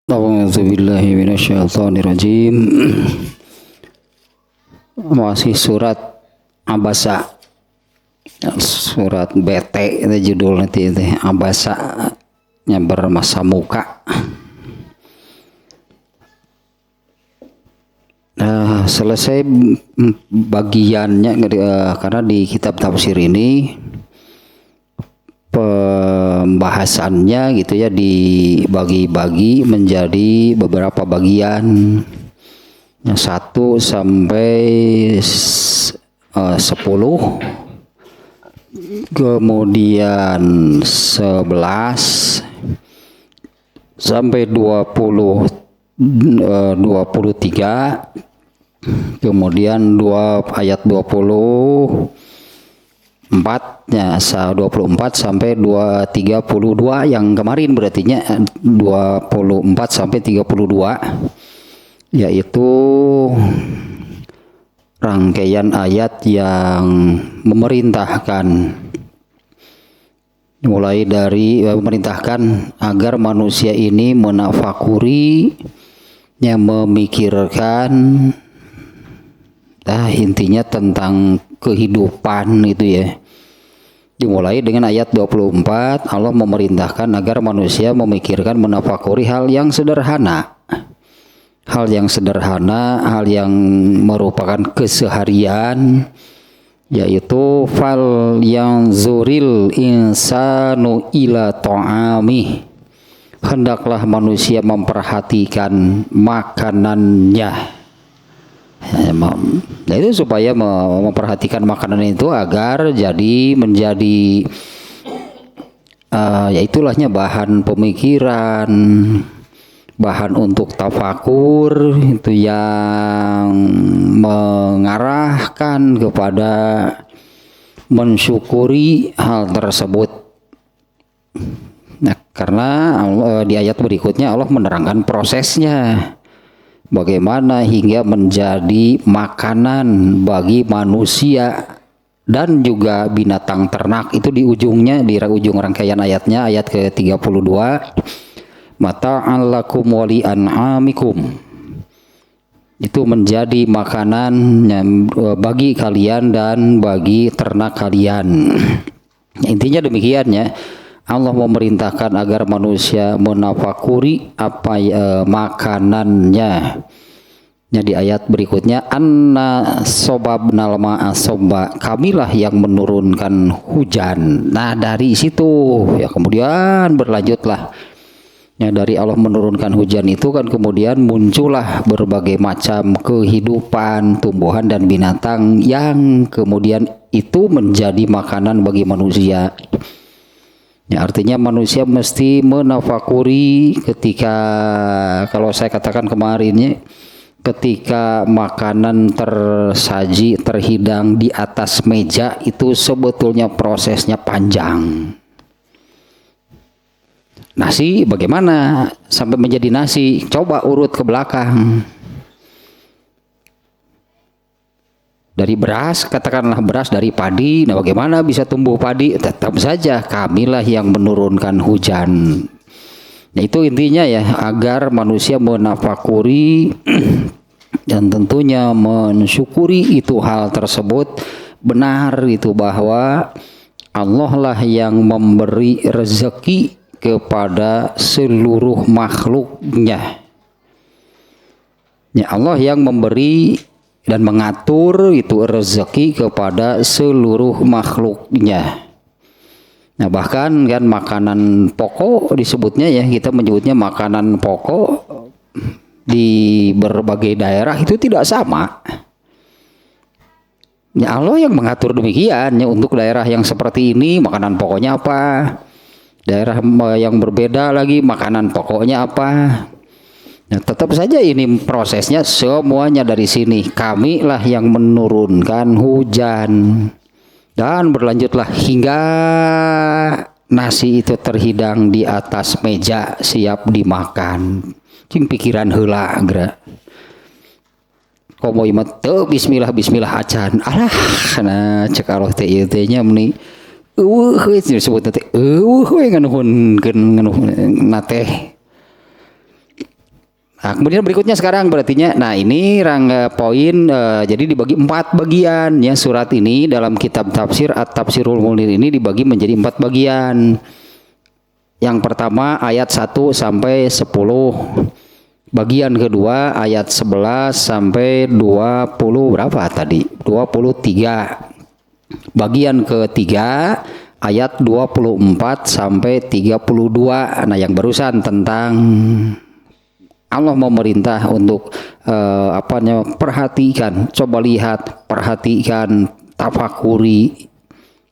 A'udzubillahi minasyaitonirrajim. Masih surat Abasa, surat BT itu judul nanti itu Abasa yang bermasa muka. Nah, selesai bagiannya karena di kitab tafsir ini pembahasannya gitu ya dibagi-bagi menjadi beberapa bagian, 1 sampai 10, kemudian 11 sampai 23, kemudian ayat 24 nya 24 sampai 32 yang kemarin berartinya 24 sampai 32, yaitu rangkaian ayat yang memerintahkan, mulai dari memerintahkan agar manusia ini menafakuri, yang memikirkan, intinya tentang kehidupan itu ya. Dimulai dengan ayat 24, Allah memerintahkan agar manusia memikirkan, menafakuri hal yang sederhana. Hal yang sederhana, hal yang merupakan keseharian, yaitu fal yang zuril insanu ila ta'amih. Hendaklah manusia memperhatikan makanannya. Nah, itu supaya memperhatikan makanan itu agar menjadi ya itulahnya bahan pemikiran, bahan untuk tafakur, itu yang mengarahkan kepada mensyukuri hal tersebut. Nah, karena di ayat berikutnya Allah menerangkan prosesnya, bagaimana hingga menjadi makanan bagi manusia dan juga binatang ternak. Itu di ujungnya, di ujung rangkaian ayatnya, ayat ke-32, mata'an lakum wa li an'amikum. Itu menjadi makanan bagi kalian dan bagi ternak kalian. Intinya demikian ya. Allah memerintahkan agar manusia menafakuri apa makanannya. Di ayat berikutnya, anna sobabnal ma'a sobba, kamilah yang menurunkan hujan. Nah, dari situ ya kemudian berlanjutlah. Ya, dari Allah menurunkan hujan itu kan kemudian muncullah berbagai macam kehidupan, tumbuhan dan binatang yang kemudian itu menjadi makanan bagi manusia. Ya, artinya manusia mesti menafakuri ketika, kalau saya katakan kemarinnya, ketika makanan tersaji, terhidang di atas meja, itu sebetulnya prosesnya panjang. Nasi bagaimana sampai menjadi nasi? Coba urut ke belakang. Dari beras, katakanlah beras dari padi, nah bagaimana bisa tumbuh padi? Tetap saja kamilah yang menurunkan hujan. Nah, itu intinya ya, agar manusia menafakuri dan tentunya mensyukuri itu hal tersebut. Benar itu bahwa Allah lah yang memberi rezeki kepada seluruh makhluknya. Ya, Allah yang memberi dan mengatur itu rezeki kepada seluruh makhluknya. Nah, bahkan kan makanan pokok disebutnya ya, kita menyebutnya makanan pokok di berbagai daerah itu tidak sama. Ya, Allah yang mengatur demikian ya, untuk daerah yang seperti ini makanan pokoknya apa, daerah yang berbeda lagi makanan pokoknya apa. Nah, tetap saja ini prosesnya semuanya dari sini. Kamilah yang menurunkan hujan. Dan berlanjutlah hingga nasi itu terhidang di atas meja siap dimakan. Cing pikiran heula geura. Komo ieu teu bismillah acan. Alah, nah cek Allah teh ieu teh nya meni disebut teh we nganuhunkeun nate. Nah, kemudian berikutnya sekarang berartinya, nah ini rangga poin jadi dibagi 4 bagian ya surat ini dalam kitab tafsir At-Tafsirul Munir ini dibagi menjadi 4 bagian. Yang pertama ayat 1 sampai 10. Bagian kedua ayat 11 sampai 20 berapa tadi? 23. Bagian ketiga ayat 24 sampai 32. Nah, yang barusan tentang Allah memerintah untuk perhatikan, coba lihat, perhatikan, tafakuri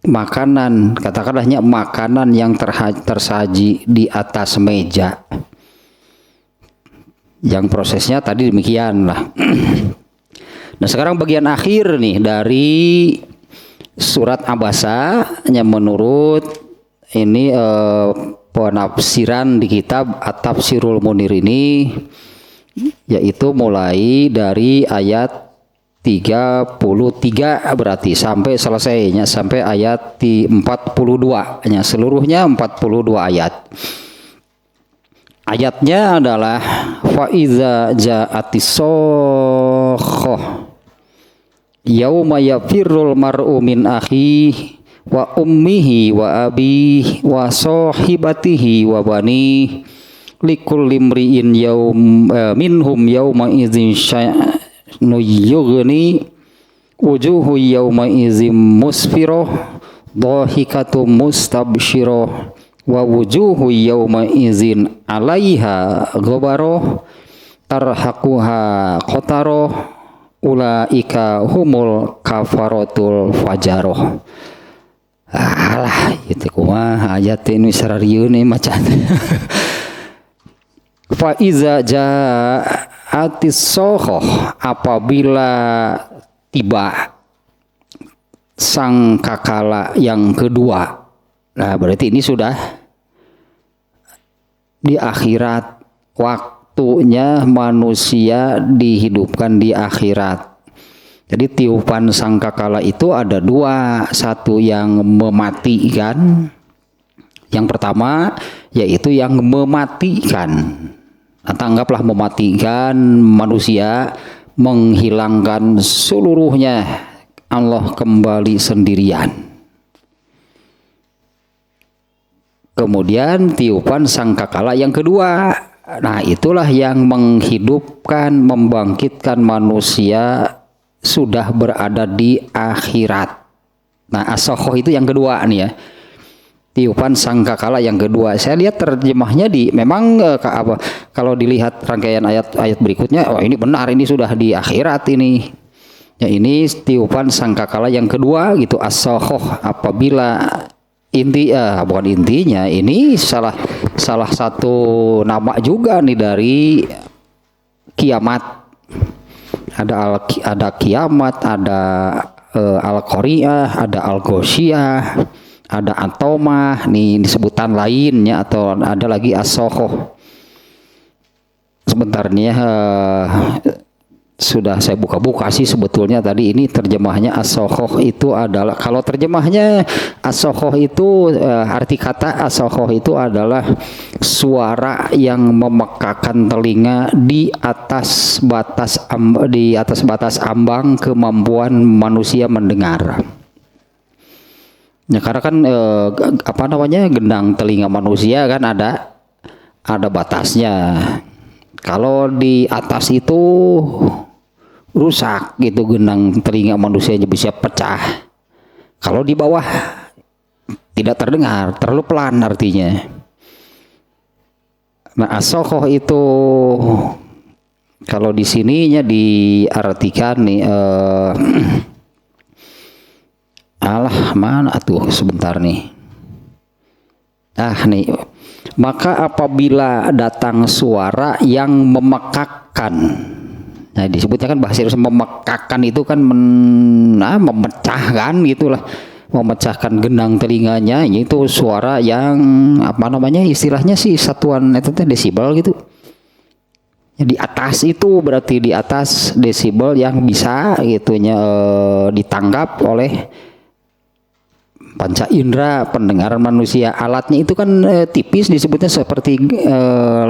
makanan, katakanlahnya makanan yang tersaji di atas meja. Yang prosesnya tadi demikian lah. Nah, sekarang bagian akhir nih dari surat Abasa yang menurut ini penafsiran di kitab At-Tafsirul Munir ini, yaitu mulai dari ayat 33 berarti sampai selesainya sampai ayat di 42 nya, seluruhnya 42 ayat. Ayatnya adalah fa iza ja'atis shakhah yauma yafirrul mar'u min akhihi wa ummihi wa abihi wa sahibatihi wa bani likulli imri'in minhum yawma idzin sya'nu yughni wujuhu yawma idzin musfirah dhahikatum mustabsyirah wa wujuhu yawma idzin 'alaiha ghabarah tarhaquha qatarah ulaika humul kafaratul fajaroh. Alah, itu kumaha ayat ini sararieu nih macan. Fa iza ja'atis shakhah, apabila tiba sangkakala yang kedua. Nah, berarti ini sudah di akhirat, waktunya manusia dihidupkan di akhirat. Jadi tiupan sangkakala itu ada dua, satu yang mematikan, yang pertama yaitu yang mematikan, atau anggaplah mematikan manusia, menghilangkan seluruhnya, Allah kembali sendirian. Kemudian tiupan sangkakala yang kedua, nah itulah yang menghidupkan, membangkitkan manusia sudah berada di akhirat. Nah, as-sakhoh itu yang kedua nih ya. Tiupan sangkakala yang kedua. Saya lihat terjemahnya memang kalau dilihat rangkaian ayat-ayat berikutnya, oh ini benar, ini sudah di akhirat ini. Ya, ini tiupan sangkakala yang kedua gitu, as-sakhoh, apabila bukan intinya, ini salah satu nama juga nih dari kiamat. Ada kiamat, ada al-qari'ah, ada al-ghosyiyah, ada atomah, nih disebutan lainnya, atau ada lagi as-sakhoh. Sebentar nih ya, sudah saya buka-buka sih sebetulnya tadi ini terjemahnya as-sakhoh itu adalah, kalau terjemahnya as-sakhoh itu arti kata as-sakhoh itu adalah suara yang memekakan telinga di atas batas ambang kemampuan manusia mendengar. Ya, karena kan gendang telinga manusia kan ada batasnya. Kalau di atas itu rusak gitu, gendang telinga manusianya bisa pecah. Kalau di bawah tidak terdengar, terlalu pelan artinya. Nah, as-sakhoh itu kalau di sininya diartikan nih alah mana tuh sebentar nih. Nih, maka apabila datang suara yang memekakkan, nah disebutnya kan bahasa Indonesia memekakkan itu kan memecahkan gitulah, memecahkan gendang telinganya, itu suara yang istilahnya sih satuan itu desibel gitu. Di atas itu berarti di atas desibel yang bisa gitunya ditangkap oleh Panca indera pendengaran manusia, alatnya itu kan tipis, disebutnya seperti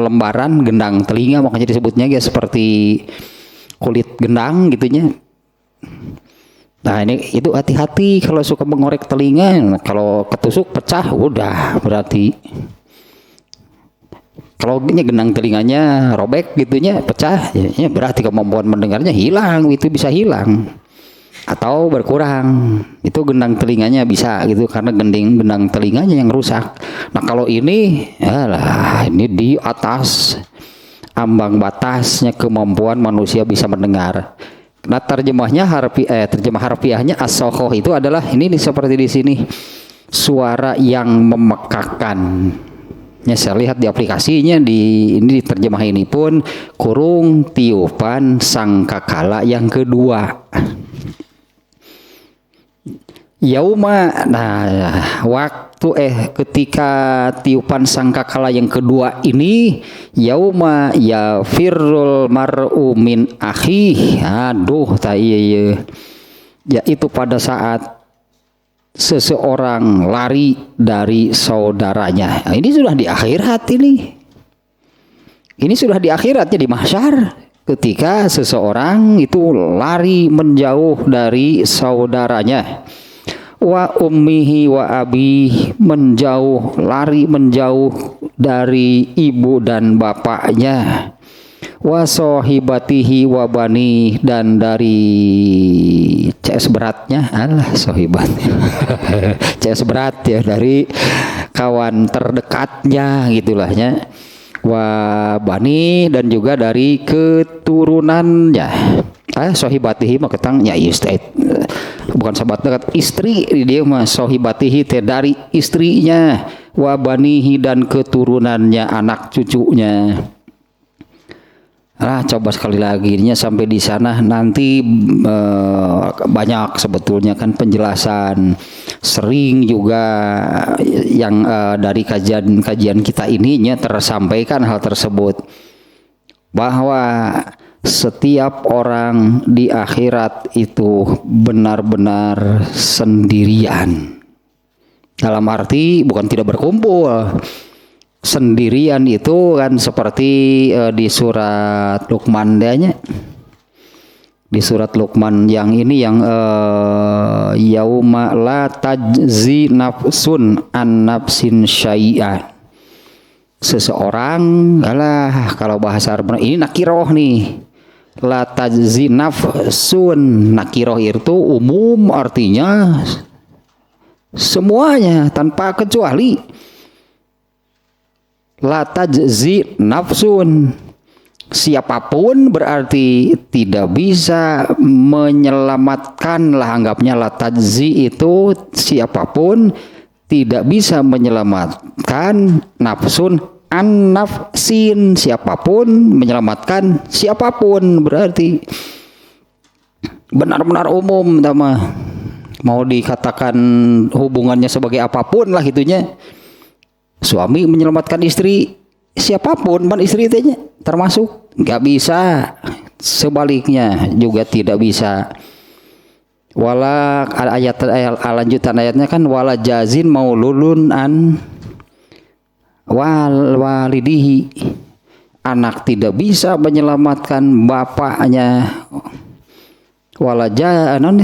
lembaran gendang telinga, makanya disebutnya ya seperti kulit gendang gitunya. Nah ini itu hati-hati kalau suka mengorek telinga, kalau ketusuk pecah udah berarti. Kalau gendang telinganya robek gitunya pecah, ya berarti kemampuan mendengarnya hilang, itu bisa hilang atau berkurang. Itu gendang telinganya bisa gitu karena gendang telinganya yang rusak. Nah kalau ini yalah, ini di atas ambang batasnya kemampuan manusia bisa mendengar. Nah terjemah harfiahnya as-sokhoh itu adalah ini seperti di sini, suara yang memekakan. Ya, saya lihat di aplikasinya ini terjemah ini pun kurung tiupan sangkakala yang kedua. Yauma, nah waktu ketika tiupan sangkakala yang kedua ini, yauma ya firrul mar'u min akhi, aduh iya. Yaitu pada saat seseorang lari dari saudaranya. Nah, ini sudah di akhirat ini sudah di akhiratnya, di mahsyar, ketika seseorang itu lari menjauh dari saudaranya. Wa ummihi wa abi, lari menjauh dari ibu dan bapaknya. Wa sohibatihi wa bani, dan dari CS beratnya, sohibatnya CS berat ya, dari kawan terdekatnya gitulahnya. Wa bani, dan juga dari keturunannya. Sohibatihi mah ketang ya bukan sahabat dekat, istri dia mah sohibatihi teh dari istrinya, wa banihi, dan keturunannya, anak cucunya. Coba sekali lagi sampai di sana nanti banyak sebetulnya kan penjelasan, sering juga yang dari kajian kita ininya tersampaikan hal tersebut, bahwa setiap orang di akhirat itu benar-benar sendirian. Dalam arti bukan tidak berkumpul. Sendirian itu kan seperti di surat Luqman dianya. Di surat Luqman yang ini yang yauma la tajzi nafsun an nafsin syai'an. Seseorang, kalau bahasa Arab ini nakiroh nih. La tajzi nafsun, nakiroh itu umum, artinya semuanya tanpa kecuali. La tajzi nafsun, siapapun berarti tidak bisa menyelamatkan lah, anggapnya la tajzi itu siapapun tidak bisa menyelamatkan nafsun an nafsin, siapapun menyelamatkan siapapun, berarti benar-benar umum, mau dikatakan hubungannya sebagai apapun lah itunya. Suami menyelamatkan istri, siapapun man istri itu termasuk, nggak bisa. Sebaliknya juga tidak bisa. Wala lanjutan ayatnya kan, wala jazin maululun an walidihi, anak tidak bisa menyelamatkan bapaknya. Wala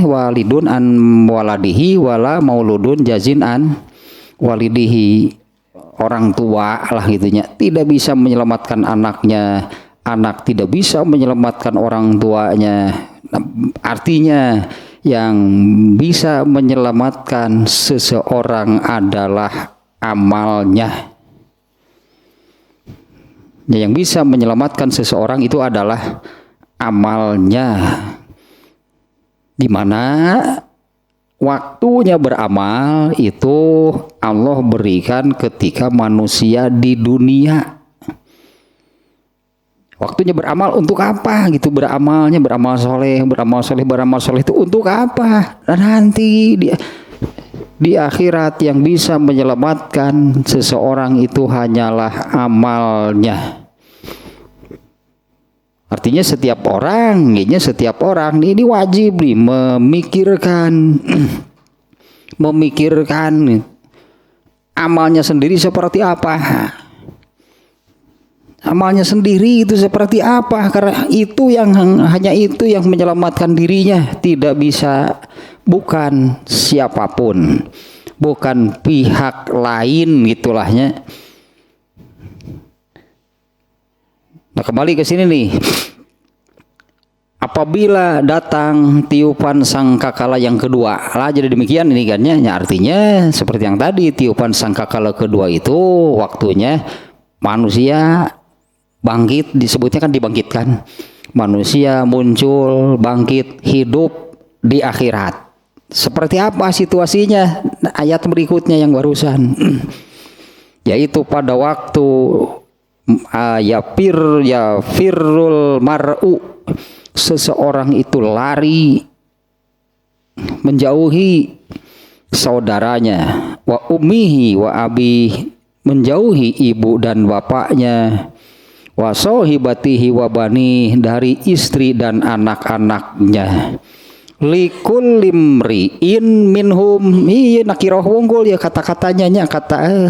walidun an waladihi, wala mauludun jazin an walidihi, orang tua lah gitunya, tidak bisa menyelamatkan anaknya, anak tidak bisa menyelamatkan orang tuanya. Artinya yang bisa menyelamatkan seseorang adalah amalnya. Yang bisa menyelamatkan seseorang itu adalah amalnya, di mana waktunya beramal itu Allah berikan ketika manusia di dunia. Waktunya beramal untuk apa gitu, beramal soleh itu untuk apa? Dan nanti di akhirat yang bisa menyelamatkan seseorang itu hanyalah amalnya. Artinya setiap orang ini wajib nih memikirkan memikirkan amalnya sendiri seperti apa. Amalnya sendiri itu seperti apa, karena itu yang hanya itu yang menyelamatkan dirinya, tidak bisa, bukan siapapun, bukan pihak lain gitulahnya. Nah, kembali ke sini nih. Apabila datang tiupan sangkakala yang kedua, lah jadi demikian ini kan ya, artinya seperti yang tadi, tiupan sangkakala kedua itu waktunya manusia bangkit, disebutnya kan dibangkitkan. Manusia muncul, bangkit, hidup di akhirat. Seperti apa situasinya? Ayat berikutnya yang barusan. Yaitu pada waktu firul mar'u, seseorang itu lari menjauhi saudaranya, wa ummihi wa abi, menjauhi ibu dan bapaknya, wa sahibatihi wa bani, dari istri dan anak-anaknya, likul limriin minhum, iya nakiroh wunggul ya kata-katanya nya kata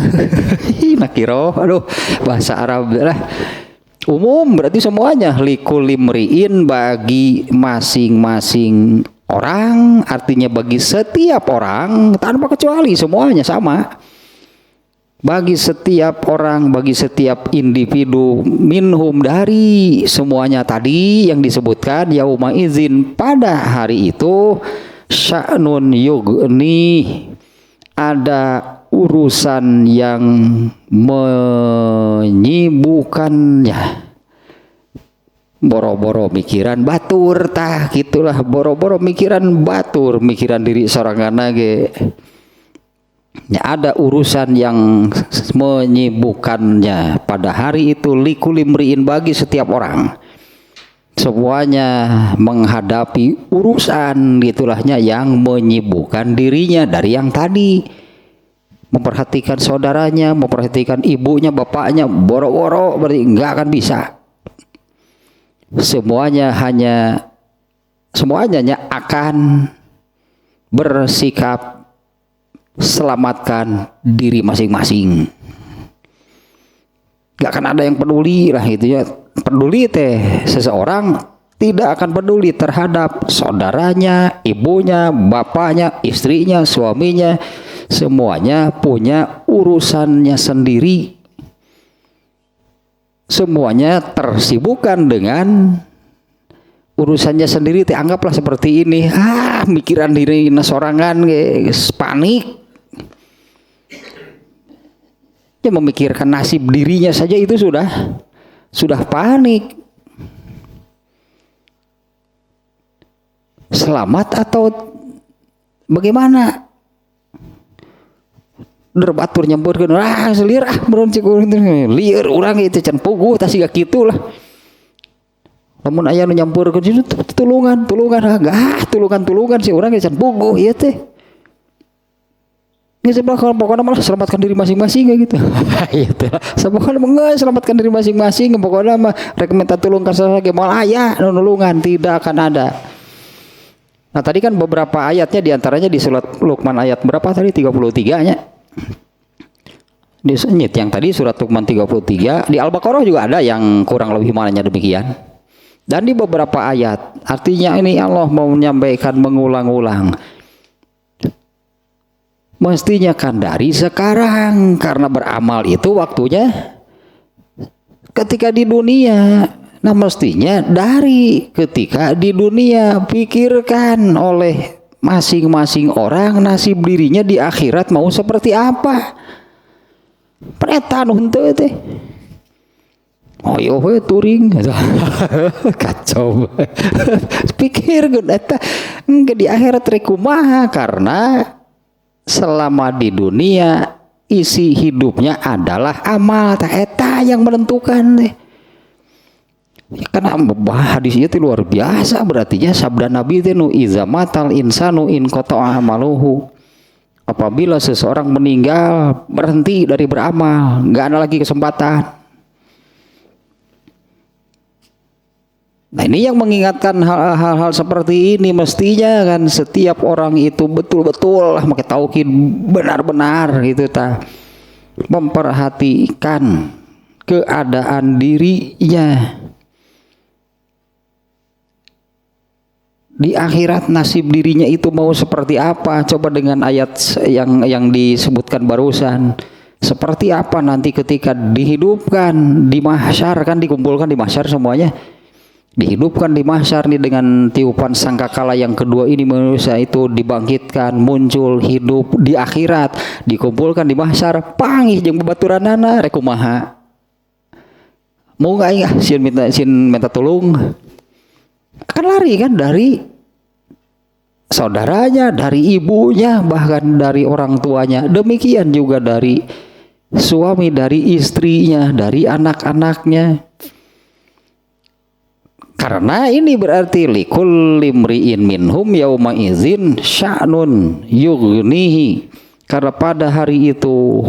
nakiroh, aduh bahasa Arab lah, umum berarti semuanya, likul limriin bagi masing-masing orang, artinya bagi setiap orang tanpa kecuali, semuanya sama. Bagi setiap orang, bagi setiap individu, minhum dari semuanya tadi yang disebutkan, yauma izin, pada hari itu, sya'nun yugni, ada urusan yang menyibukkannya. Boro-boro mikiran batur tah gitulah, boro-boro mikiran batur, mikiran diri sorangan ge. Ya, ada urusan yang menyibukkannya pada hari itu, likulimriin, bagi setiap orang, semuanya menghadapi urusan gitulahnya yang menyibukkan dirinya dari yang tadi, memperhatikan saudaranya, memperhatikan ibunya, bapaknya, boro-boro berarti nggak akan bisa. Semuanya akan bersikap selamatkan diri masing-masing. Gak akan ada yang peduli lah gitu ya. Peduli teh, seseorang tidak akan peduli terhadap saudaranya, ibunya, bapaknya, istrinya, suaminya. Semuanya punya urusannya sendiri. Semuanya tersibukkan dengan urusannya sendiri. Anggaplah seperti ini, mikiran diri sorangan, guys, panik. Ya, memikirkan nasib dirinya saja itu sudah panik. Selamat atau bagaimana? Derbatur nyamburkeun, selir beron cik lieur urang itu can puguh tah siga kitulah. Lamun aya nu nyampurkeun itu tulungan si urang can puguh ieu teh. Ini sebelah pokoknya malah selamatkan diri masing-masing kayak gitu. Itu sebelah mengeus selamatkan diri masing-masing, pokoknya mah rek minta tulung ka saha moal aya nulungan, tidak akan ada. Nah, tadi kan beberapa ayatnya diantaranya di surat Luqman ayat berapa tadi, 33-nya. Di yang tadi surat Luqman 33, di Al-Baqarah juga ada yang kurang lebih maknanya demikian. Dan di beberapa ayat, artinya ini Allah mau menyampaikan mengulang-ulang. Mestinya kan dari sekarang, karena beramal itu waktunya ketika di dunia. Nah, mestinya dari ketika di dunia, pikirkan oleh masing-masing orang nasib dirinya di akhirat mau seperti apa. Pretan henteu teh. Oh yo turing kacau. Pikir eta di akhirat rek kumaha, karena selama di dunia isi hidupnya adalah amal, tah eta yang menentukan teh. Ya, karena hadisnya itu luar biasa, berartinya sabda Nabi itu iza matal insanu in qata'a amaluhu. Apabila seseorang meninggal, berhenti dari beramal, nggak ada lagi kesempatan. Nah ini yang mengingatkan hal-hal seperti ini, mestinya kan setiap orang itu betul-betul lah pakai tauhid benar-benar gitu memperhatikan keadaan dirinya di akhirat, nasib dirinya itu mau seperti apa. Coba dengan ayat yang disebutkan barusan, seperti apa nanti ketika dihidupkan di mahsyar, kan dikumpulkan di mahsyar semuanya, dihidupkan di mahsyar nih dengan tiupan sangkakala yang kedua ini, manusia itu dibangkitkan, muncul hidup di akhirat, dikumpulkan di mahsyar, panggih jeung babaturanana rek kumaha, mau nggak ya sin minta tolong, akan lari kan dari saudaranya, dari ibunya, bahkan dari orang tuanya, demikian juga dari suami, dari istrinya, dari anak-anaknya. Karena ini berarti likulli imri'in minhum yauma idzin sya'nun yughnihi, karena pada hari itu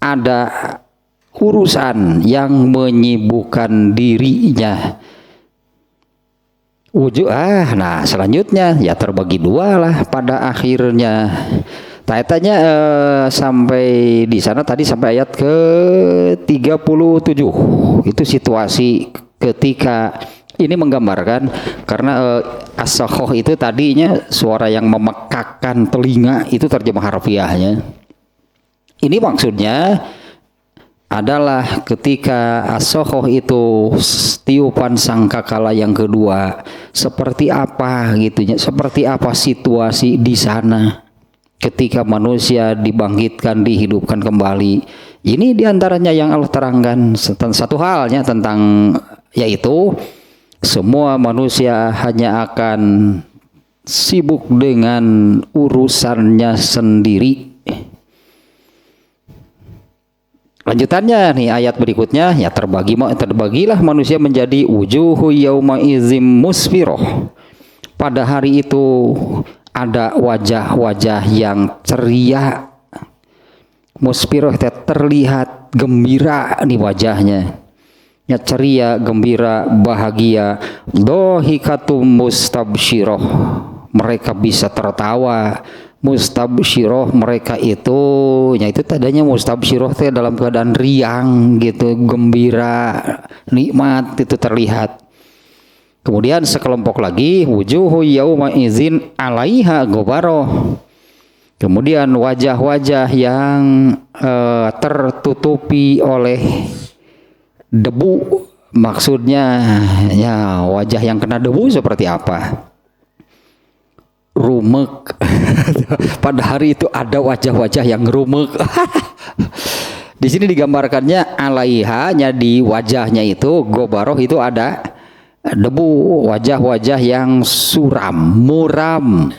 ada urusan yang menyibukkan dirinya. Nah selanjutnya ya terbagi dua lah pada akhirnya. Tanya sampai di sana tadi sampai ayat ke 37. Itu situasi ketika ini menggambarkan, karena as-sakhoh itu tadinya suara yang memekakkan telinga, itu terjemah harfiahnya. Ini maksudnya adalah ketika as-sakhoh itu tiupan sangkakala yang kedua, seperti apa gitunya, seperti apa situasi di sana ketika manusia dibangkitkan, dihidupkan kembali. Ini diantaranya yang Allah terangkan satu halnya tentang, yaitu semua manusia hanya akan sibuk dengan urusannya sendiri. Lanjutannya nih ayat berikutnya, ya terbagilah manusia menjadi wujuhu yauma idzim musfiroh. Pada hari itu ada wajah-wajah yang ceria. Musfiroh terlihat gembira nih wajahnya. Ya ceria, gembira, bahagia. Dohikatum mustabsyiroh, mereka bisa tertawa. Mustabsyiroh, mereka itu, ya itu tadinya mustabsyiroh teh dalam keadaan riang gitu, gembira, nikmat itu terlihat. Kemudian sekelompok lagi, wujuhu yauma idzin 'alaiha ghabaroh. Kemudian wajah-wajah yang tertutupi oleh debu, maksudnya ya wajah yang kena debu seperti apa? Rumek. Pada hari itu ada wajah-wajah yang rumek. Di sini digambarkannya alaihanya, di wajahnya itu gobaroh itu ada debu, wajah-wajah yang suram, muram,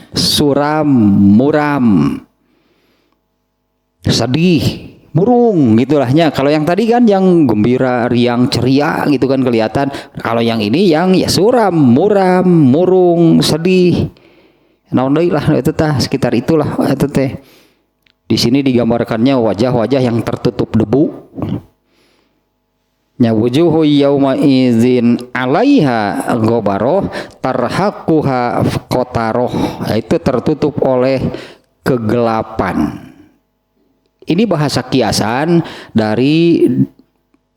sedih, murung gitulahnya. Kalau yang tadi kan yang gembira, riang, ceria gitu kan kelihatan. Kalau yang ini yang ya suram, muram, murung, sedih. Nah, lah itu sekitar itulah itu teh. Di sini digambarkannya wajah-wajah yang tertutup debu. Ya wujuhu yauma idzin 'alaiha ghabaroh tarhaquha qataroh, itu tertutup oleh kegelapan. Ini bahasa kiasan dari,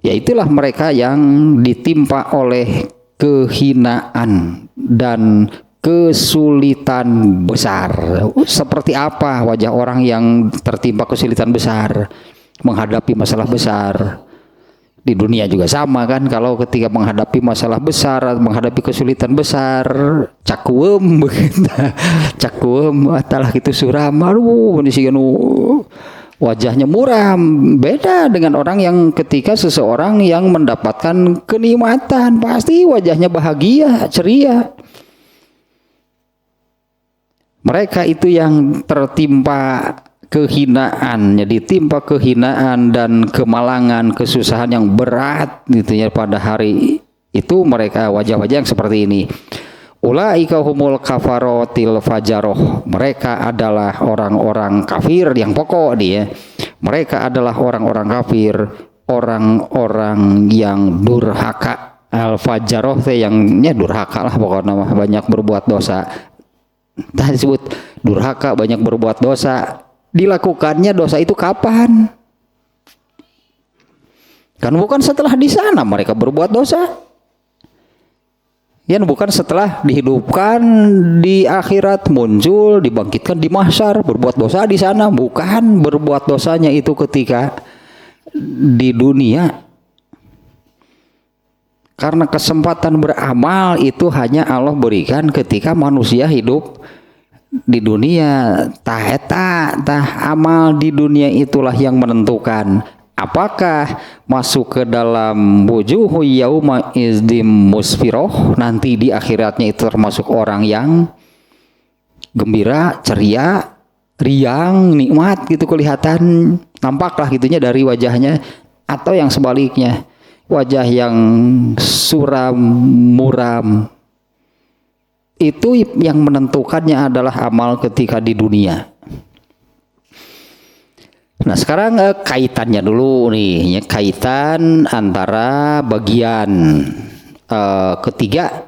ya itulah mereka yang ditimpa oleh kehinaan dan kesulitan besar. Seperti apa wajah orang yang tertimpa kesulitan besar menghadapi masalah besar? Di dunia juga sama kan, kalau ketika menghadapi masalah besar, menghadapi kesulitan besar, cakuem begitu. Cakuem atalah gitu suram, aduh ini sih wajahnya muram. Beda dengan orang yang ketika seseorang yang mendapatkan kenikmatan, pasti wajahnya bahagia, ceria. Mereka itu yang tertimpa kehinaan, jadi ditimpa kehinaan dan kemalangan, kesusahan yang berat gitu ya pada hari itu. Mereka wajah-wajah yang seperti ini. Ulaika humul kafarotil fajaroh, mereka adalah orang-orang kafir yang pokok dia. Mereka adalah orang-orang kafir, orang-orang yang durhaka. al-fajaroh teh yang durhaka lah pokoknya mah, banyak berbuat dosa. Tadi disebut durhaka, banyak berbuat dosa. Dilakukannya dosa itu kapan? Kan bukan setelah di sana mereka berbuat dosa. Ya bukan setelah dihidupkan di akhirat, muncul, dibangkitkan di mahsyar, berbuat dosa di sana. Bukan, berbuat dosanya itu ketika di dunia. Karena kesempatan beramal itu hanya Allah berikan ketika manusia hidup di dunia. Tah amal di dunia itulah yang menentukan apakah masuk ke dalam wujuhu yauma izdim musfiroh, nanti di akhiratnya itu termasuk orang yang gembira, ceria, riang, nikmat gitu kelihatan, nampaklah gitunya dari wajahnya, atau yang sebaliknya wajah yang suram muram. Itu yang menentukannya adalah amal ketika di dunia. Nah sekarang kaitannya dulu nih, ya, kaitan antara bagian ketiga,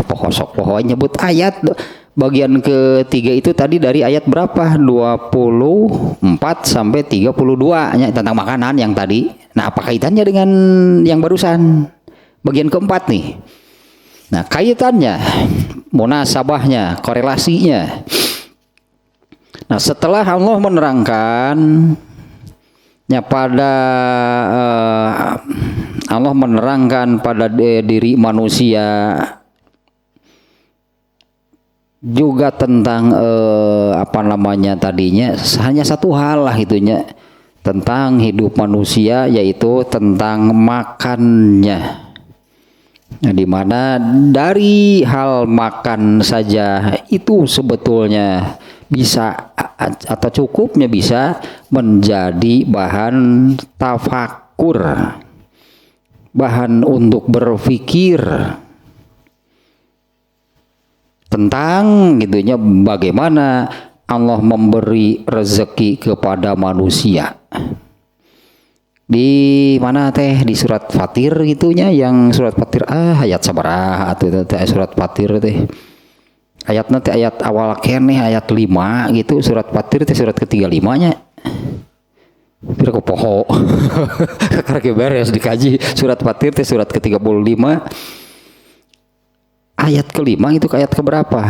pokoknya nyebut ayat bagian ketiga itu tadi dari ayat berapa? 24 sampai 32 ya, tentang makanan yang tadi. Nah apa kaitannya dengan yang barusan? Bagian keempat nih. Nah kaitannya, munasabahnya, korelasinya. Nah setelah Allah menerangkan Allah menerangkan pada diri manusia juga tentang tadinya hanya satu hal lah itunya tentang hidup manusia, yaitu tentang makannya. Nah, dimana dari hal makan saja itu sebetulnya bisa atau cukupnya bisa menjadi bahan tafakur, bahan untuk berpikir tentang gitunya bagaimana Allah memberi rezeki kepada manusia. Di mana teh di surat Fatir gitunya, yang surat Fatir ayat sabaraha atuh teh surat Fatir teh. Ayat nanti ayat awal kene ayat 5 gitu, surat Fatir teh surat ke-35-nya. Kira ke poho. Karena beres dikaji surat Fatir teh surat ke-35. Ayat kelima itu ke ayat keberapa?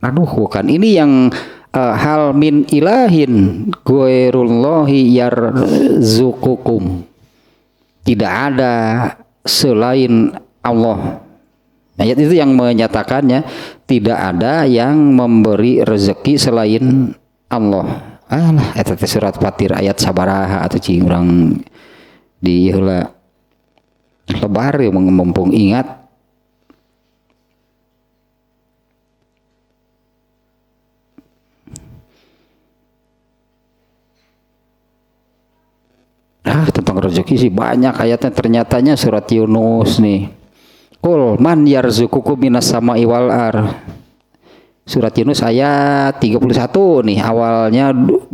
Aduh, bukan ini yang hal min ilahin ghairullahi yarzuqukum. Tidak ada selain Allah. Ayat itu yang menyatakannya tidak ada yang memberi rezeki selain Allah. Eta teh surat Fatir ayat sabaraha atau cing urang di heula lebar mumpung ingat. Tentang rezeki sih banyak ayatnya, ternyatanya surat Yunus nih. Qul man yarzuqukum minas sama'i wal ar. Surat Yunus ayat 31 nih, awalnya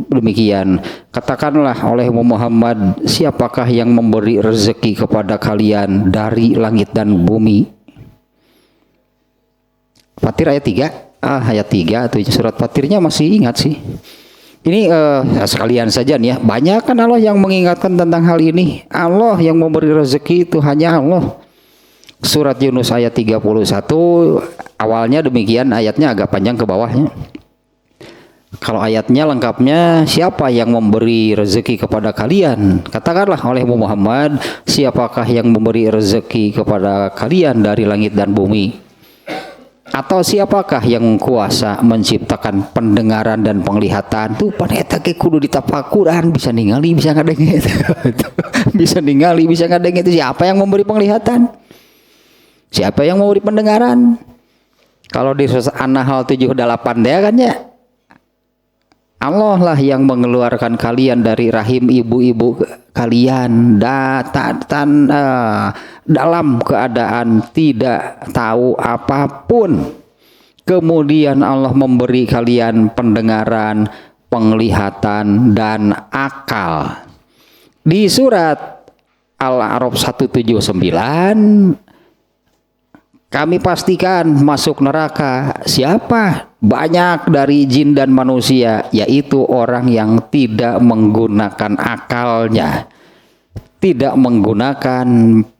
demikian. Katakanlah oleh Muhammad, siapakah yang memberi rezeki kepada kalian dari langit dan bumi? Fatir ayat 3. Ayat 3 tuh surat Fatirnya masih ingat sih. Ini sekalian saja nih ya, banyak kan Allah yang mengingatkan tentang hal ini. Allah yang memberi rezeki itu hanya Allah. Surat Yunus ayat 31 awalnya demikian, ayatnya agak panjang ke bawahnya. Kalau ayatnya lengkapnya, siapa yang memberi rezeki kepada kalian? Katakanlah oleh Muhammad, siapakah yang memberi rezeki kepada kalian dari langit dan bumi? Atau siapakah yang kuasa menciptakan pendengaran dan penglihatan? Tuh pada eta ge kudu ditapakuran, bisa ningali bisa ngadenge. Bisa ningali bisa ngadenge itu siapa yang memberi penglihatan? Siapa yang memberi pendengaran? Kalau di An-Nahl 78 dia kan ya, Allah lah yang mengeluarkan kalian dari rahim ibu-ibu kalian dalam keadaan tidak tahu apapun. Kemudian Allah memberi kalian pendengaran, penglihatan, dan akal. Di surat Al-A'raf 179, kami pastikan masuk neraka siapa? Banyak dari jin dan manusia, yaitu orang yang tidak menggunakan akalnya, tidak menggunakan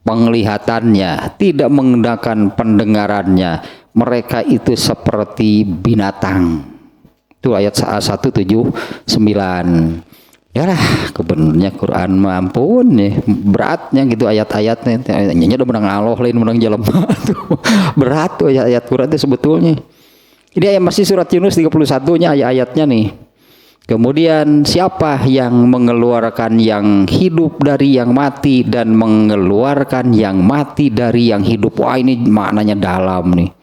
penglihatannya, tidak menggunakan pendengarannya. Mereka itu seperti binatang. Itu ayat 179. Yalah, kebenarnya Quran mampun nih, beratnya gitu ayat-ayatnya. Nyanyi udah menang Allah lain menang jelema tuh. Berat tuh ayat-ayat Quran itu sebetulnya. Ini ayat masih surat Yunus 31-nya ayat-ayatnya nih. Kemudian siapa yang mengeluarkan yang hidup dari yang mati dan mengeluarkan yang mati dari yang hidup? Wah, ini maknanya dalam nih.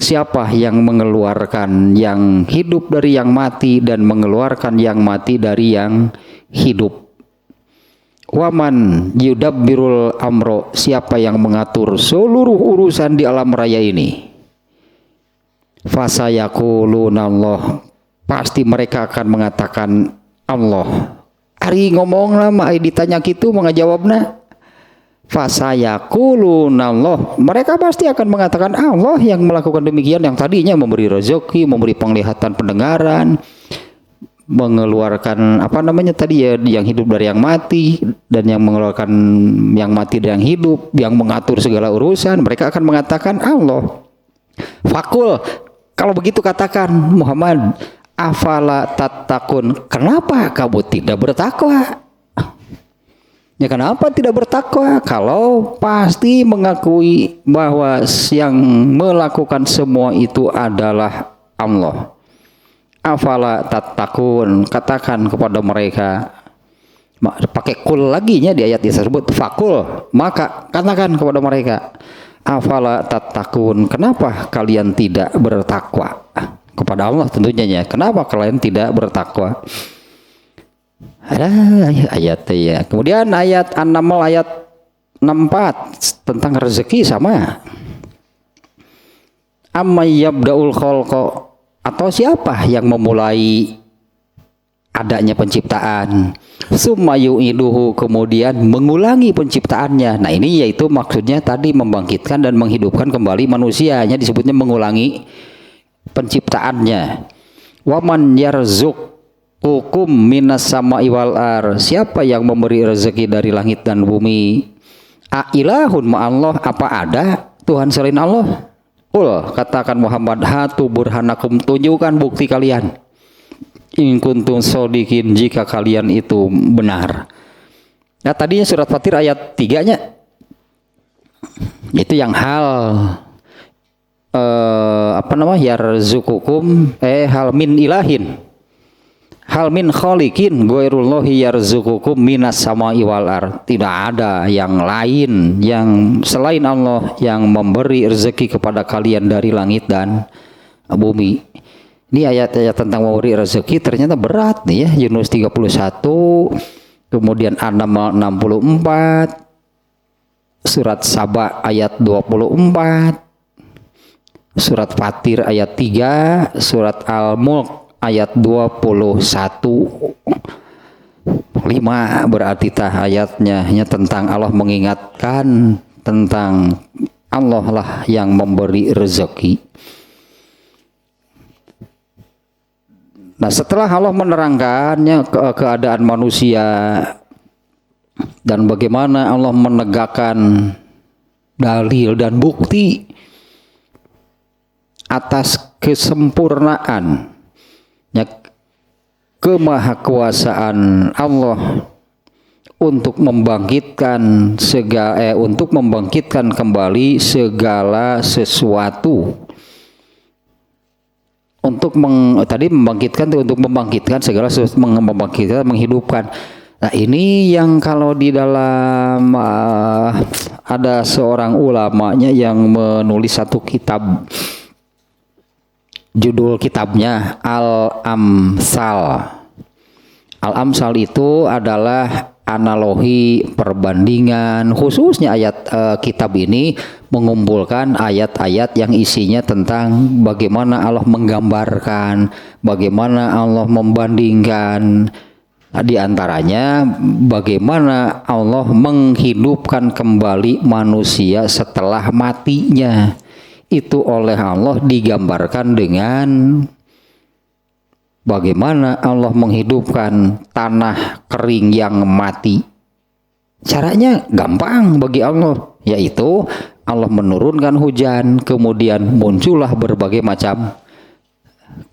Siapa yang mengeluarkan yang hidup dari yang mati dan mengeluarkan yang mati dari yang hidup? Waman yudabbirul amro, siapa yang mengatur seluruh urusan di alam raya ini? Fasayaquluna Allah, pasti mereka akan mengatakan Allah. Ari ngomong lama ditanya gitu mau ngajawabna. Fasayaquluna Allah, mereka pasti akan mengatakan Allah yang melakukan demikian, yang tadinya memberi rezeki, memberi penglihatan, pendengaran, mengeluarkan apa namanya tadi ya, yang hidup dari yang mati, dan yang mengeluarkan yang mati dari yang hidup, yang mengatur segala urusan. Mereka akan mengatakan Allah. Fakul, kalau begitu katakan Muhammad, afala tattaqun, kenapa kamu tidak bertakwa? Ya, kenapa tidak bertakwa kalau pasti mengakui bahwa yang melakukan semua itu adalah Allah? Afala tattaqun, katakan kepada mereka, pakai kul lagi nya di ayat tersebut, fakul, maka katakan kepada mereka, afala tattaqun, kenapa kalian tidak bertakwa kepada Allah? Tentunya ya, kenapa kalian tidak bertakwa? Ada ayat ya. Kemudian ayat An-Naml ayat 64 tentang rezeki sama. Amma yabda'ul khalqa, atau siapa yang memulai adanya penciptaan, summa yu'iduhu, kemudian mengulangi penciptaannya. Nah, ini yaitu maksudnya tadi membangkitkan dan menghidupkan kembali manusianya, disebutnya mengulangi penciptaannya. Waman yarzuqukum minas sama'i wal ar, siapa yang memberi rezeki dari langit dan bumi? A ilahun ma'allah, apa ada Tuhan selain Allah? Katakan Muhammad, hatu burhanakum, tunjukkan bukti kalian. In kuntum shodiqin, jika kalian itu benar. Nah, tadinya surat Fatir ayat 3-nya itu yang hal yarzuqukum hal min ilahin, hal min khaliqin ghairullahi yarzuqukum minas sama'i wal ar, tidak ada yang lain yang selain Allah yang memberi rezeki kepada kalian dari langit dan bumi. Ini ayat-ayat tentang memberi rezeki ternyata berat nih ya. Yunus 31, kemudian An-Naml 64, surat Saba ayat 24, surat Fatir ayat 3, surat Al-Mulk ayat 21. 5 berarti ayatnya tentang Allah, mengingatkan tentang Allah lah yang memberi rezeki. Nah, setelah Allah menerangkannya keadaan manusia dan bagaimana Allah menegakkan dalil dan bukti atas kesempurnaan kemahakuasaan Allah untuk membangkitkan kembali segala sesuatu, untuk membangkitkan segala sesuatu, menghidupkan. Nah, ini yang kalau di dalam ada seorang ulamanya yang menulis satu kitab, judul kitabnya Al-Amsal. Al-Amsal itu adalah analogi, perbandingan, khususnya ayat kitab ini mengumpulkan ayat-ayat yang isinya tentang bagaimana Allah menggambarkan, bagaimana Allah membandingkan Nah, di antaranya bagaimana Allah menghidupkan kembali manusia setelah matinya. Itu oleh Allah digambarkan dengan bagaimana Allah menghidupkan tanah kering yang mati. Caranya gampang bagi Allah, yaitu Allah menurunkan hujan, kemudian muncullah berbagai macam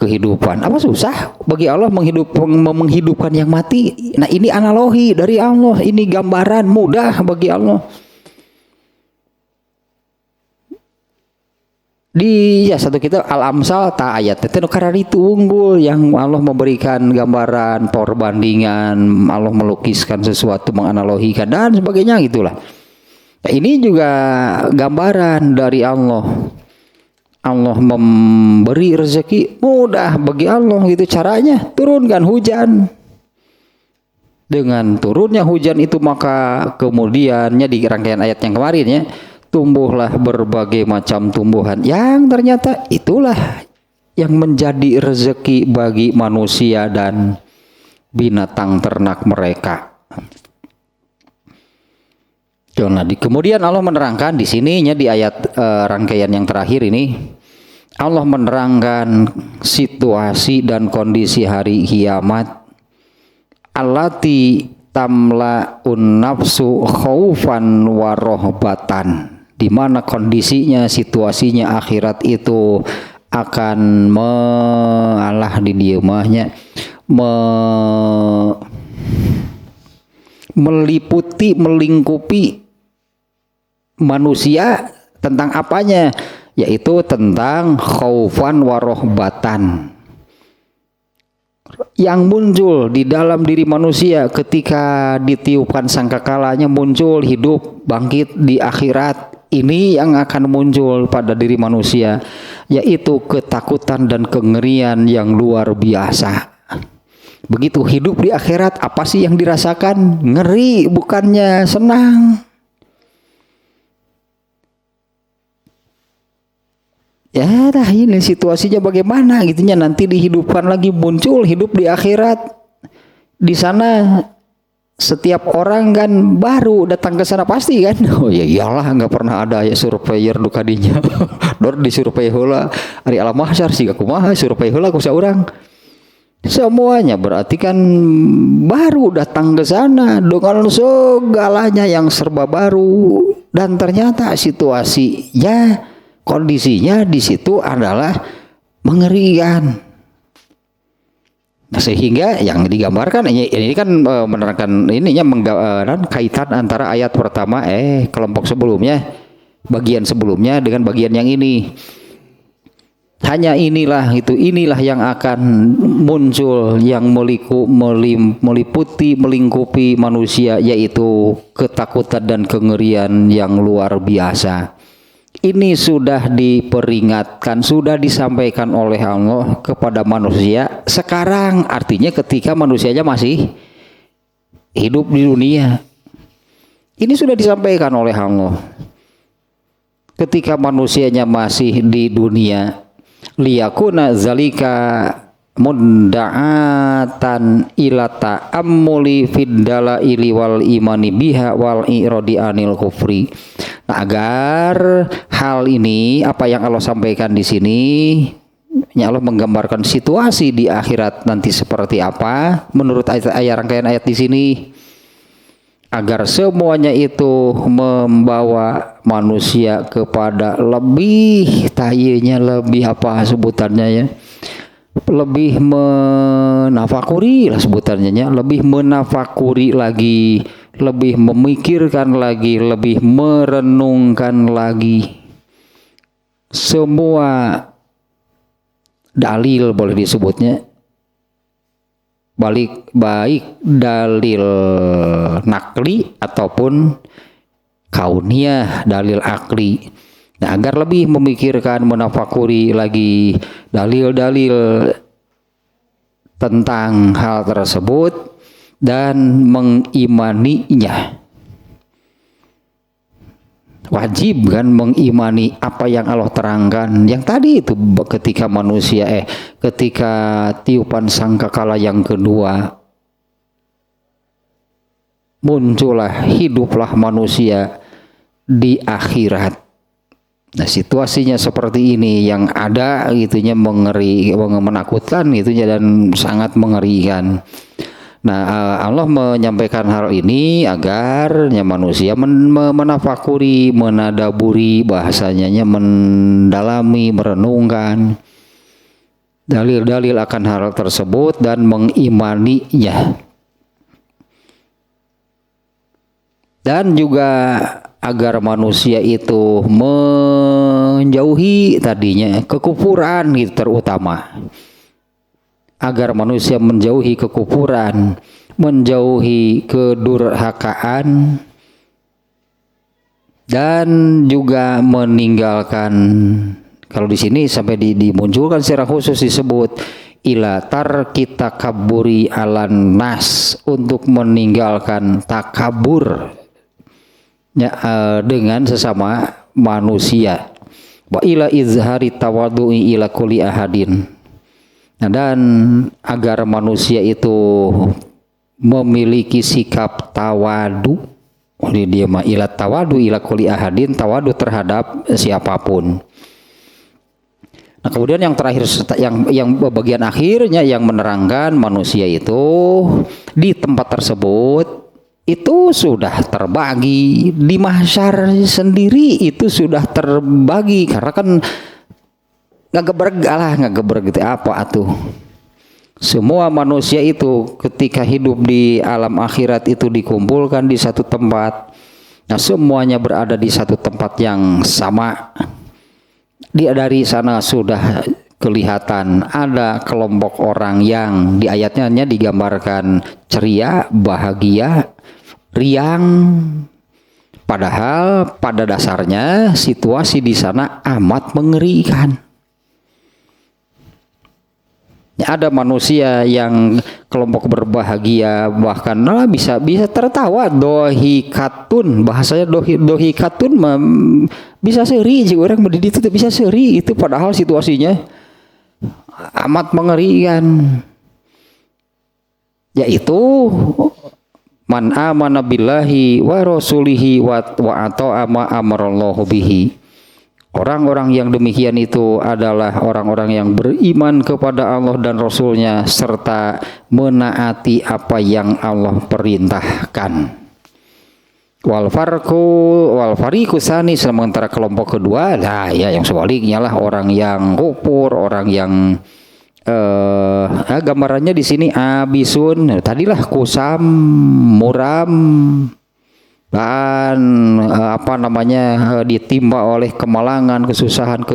kehidupan. Apa susah bagi Allah menghidupkan yang mati? Nah, ini analogi dari Allah, ini gambaran mudah bagi Allah. Di satu kitab Al-Amsal ta ayat itu karena itu unggul yang Allah memberikan gambaran, perbandingan, Allah melukiskan sesuatu, menganalogikan dan sebagainya gitulah. Nah, ini juga gambaran dari Allah. Allah memberi rezeki mudah bagi Allah gitu caranya, turunkan hujan. Dengan turunnya hujan itu maka kemudiannya di rangkaian ayat yang kemarin ya, tumbuhlah berbagai macam tumbuhan yang ternyata itulah yang menjadi rezeki bagi manusia dan binatang ternak mereka. Nah, kemudian Allah menerangkan di sininya di ayat rangkaian yang terakhir ini, Allah menerangkan situasi dan kondisi hari kiamat allati tamla'un nafsu khaufan wa rohbatan, di mana kondisinya, situasinya akhirat itu akan meliputi, melingkupi manusia tentang apanya? Yaitu tentang khaufan wa rohbatan yang muncul di dalam diri manusia ketika ditiupkan sangkakalanya, muncul hidup bangkit di akhirat. Ini yang akan muncul pada diri manusia, yaitu ketakutan dan kengerian yang luar biasa. Begitu hidup di akhirat, apa sih yang dirasakan? Ngeri, bukannya senang. Ya dah, ini situasinya bagaimana gitunya, nanti dihidupkan lagi, muncul hidup di akhirat. Di sana setiap orang kan baru datang ke sana pasti kan. Oh ya iyalah, nggak pernah ada ya surveyor dukadinya. Dor di survei heula ari alam mahsyar siga kumaha survei heula ku saurang. Semuanya berarti kan baru datang ke sana dengan segalanya yang serba baru, dan ternyata situasinya, kondisinya di situ adalah mengerikan. Nah, sehingga yang digambarkan ini kan menerangkan ininya kaitan antara ayat pertama kelompok sebelumnya, bagian sebelumnya dengan bagian yang ini. Hanya inilah yang akan muncul yang meliputi, melingkupi manusia, yaitu ketakutan dan kengerian yang luar biasa. Ini sudah diperingatkan, sudah disampaikan oleh Allah kepada manusia sekarang, artinya ketika manusianya masih hidup di dunia. Ini sudah disampaikan oleh Allah ketika manusianya masih di dunia. Liyakuna zalika mudda'atan ila ta'ammuli fid dalaili wal imani biha wal iradi anil kufri. Nah, agar hal ini, apa yang Allah sampaikan di sini, Allah menggambarkan situasi di akhirat nanti seperti apa menurut ayat rangkaian ayat di sini, agar semuanya itu membawa manusia kepada lebih apa sebutannya ya, lebih menafakuri lah sebutannya ya, lebih menafakuri lagi, lebih memikirkan lagi, lebih merenungkan lagi semua dalil, boleh disebutnya baik dalil nakli ataupun kauniyah, dalil akli. Nah, agar lebih memikirkan, menafakuri lagi dalil-dalil tentang hal tersebut dan mengimaninya. Wajib kan mengimani apa yang Allah terangkan yang tadi itu, ketika manusia ketika tiupan sangkakala yang kedua, muncullah, hiduplah manusia di akhirat. Nah, situasinya seperti ini yang ada gitunya, menakutkan gitunya dan sangat mengerikan. Nah, Allah menyampaikan hal ini agar manusia menafakuri, menadaburi, bahasanya mendalami, merenungkan dalil-dalil akan hal tersebut dan mengimaninya. Dan juga agar manusia itu menjauhi tadinya kekufuran gitu, terutama agar manusia menjauhi kekufuran, menjauhi kedurhakaan, dan juga meninggalkan, kalau di sini sampai dimunculkan secara khusus disebut ila tarki takabburi alan nas, untuk meninggalkan takabur ya, dengan sesama manusia, wa ila izhari tawadu'i ila kulli ahadin. Nah, dan agar manusia itu memiliki sikap tawadu, dia mah ila tawadu ila kulli ahadin, tawadu terhadap siapapun. Nah, kemudian yang terakhir, yang bagian akhirnya yang menerangkan manusia itu di tempat tersebut itu sudah terbagi, di mahsyar sendiri itu sudah terbagi, karena kan ngegebrek gitu apa atuh. Semua manusia itu ketika hidup di alam akhirat itu dikumpulkan di satu tempat. Nah, semuanya berada di satu tempat yang sama. Dari sana sudah kelihatan ada kelompok orang yang di ayatnya digambarkan ceria, bahagia, riang, padahal pada dasarnya situasi di sana amat mengerikan. Ada manusia yang kelompok berbahagia, bahkan bisa tertawa, dohikatun, bahasanya dohikatun, bisa seri jika orang berdiri itu bisa seri, itu padahal situasinya amat mengerikan, yaitu man amana billahi wa rasulihi wa ata'a ma amarallahu bihi. Orang-orang yang demikian itu adalah orang-orang yang beriman kepada Allah dan Rasulnya serta menaati apa yang Allah perintahkan. Wal fariqu sani, sementara kelompok kedua, nah ya yang sebaliknya lah, orang yang kufur, orang yang gambarannya di sini abisun, tadilah kusam, muram, dan ditimpa oleh kemalangan, kesusahan,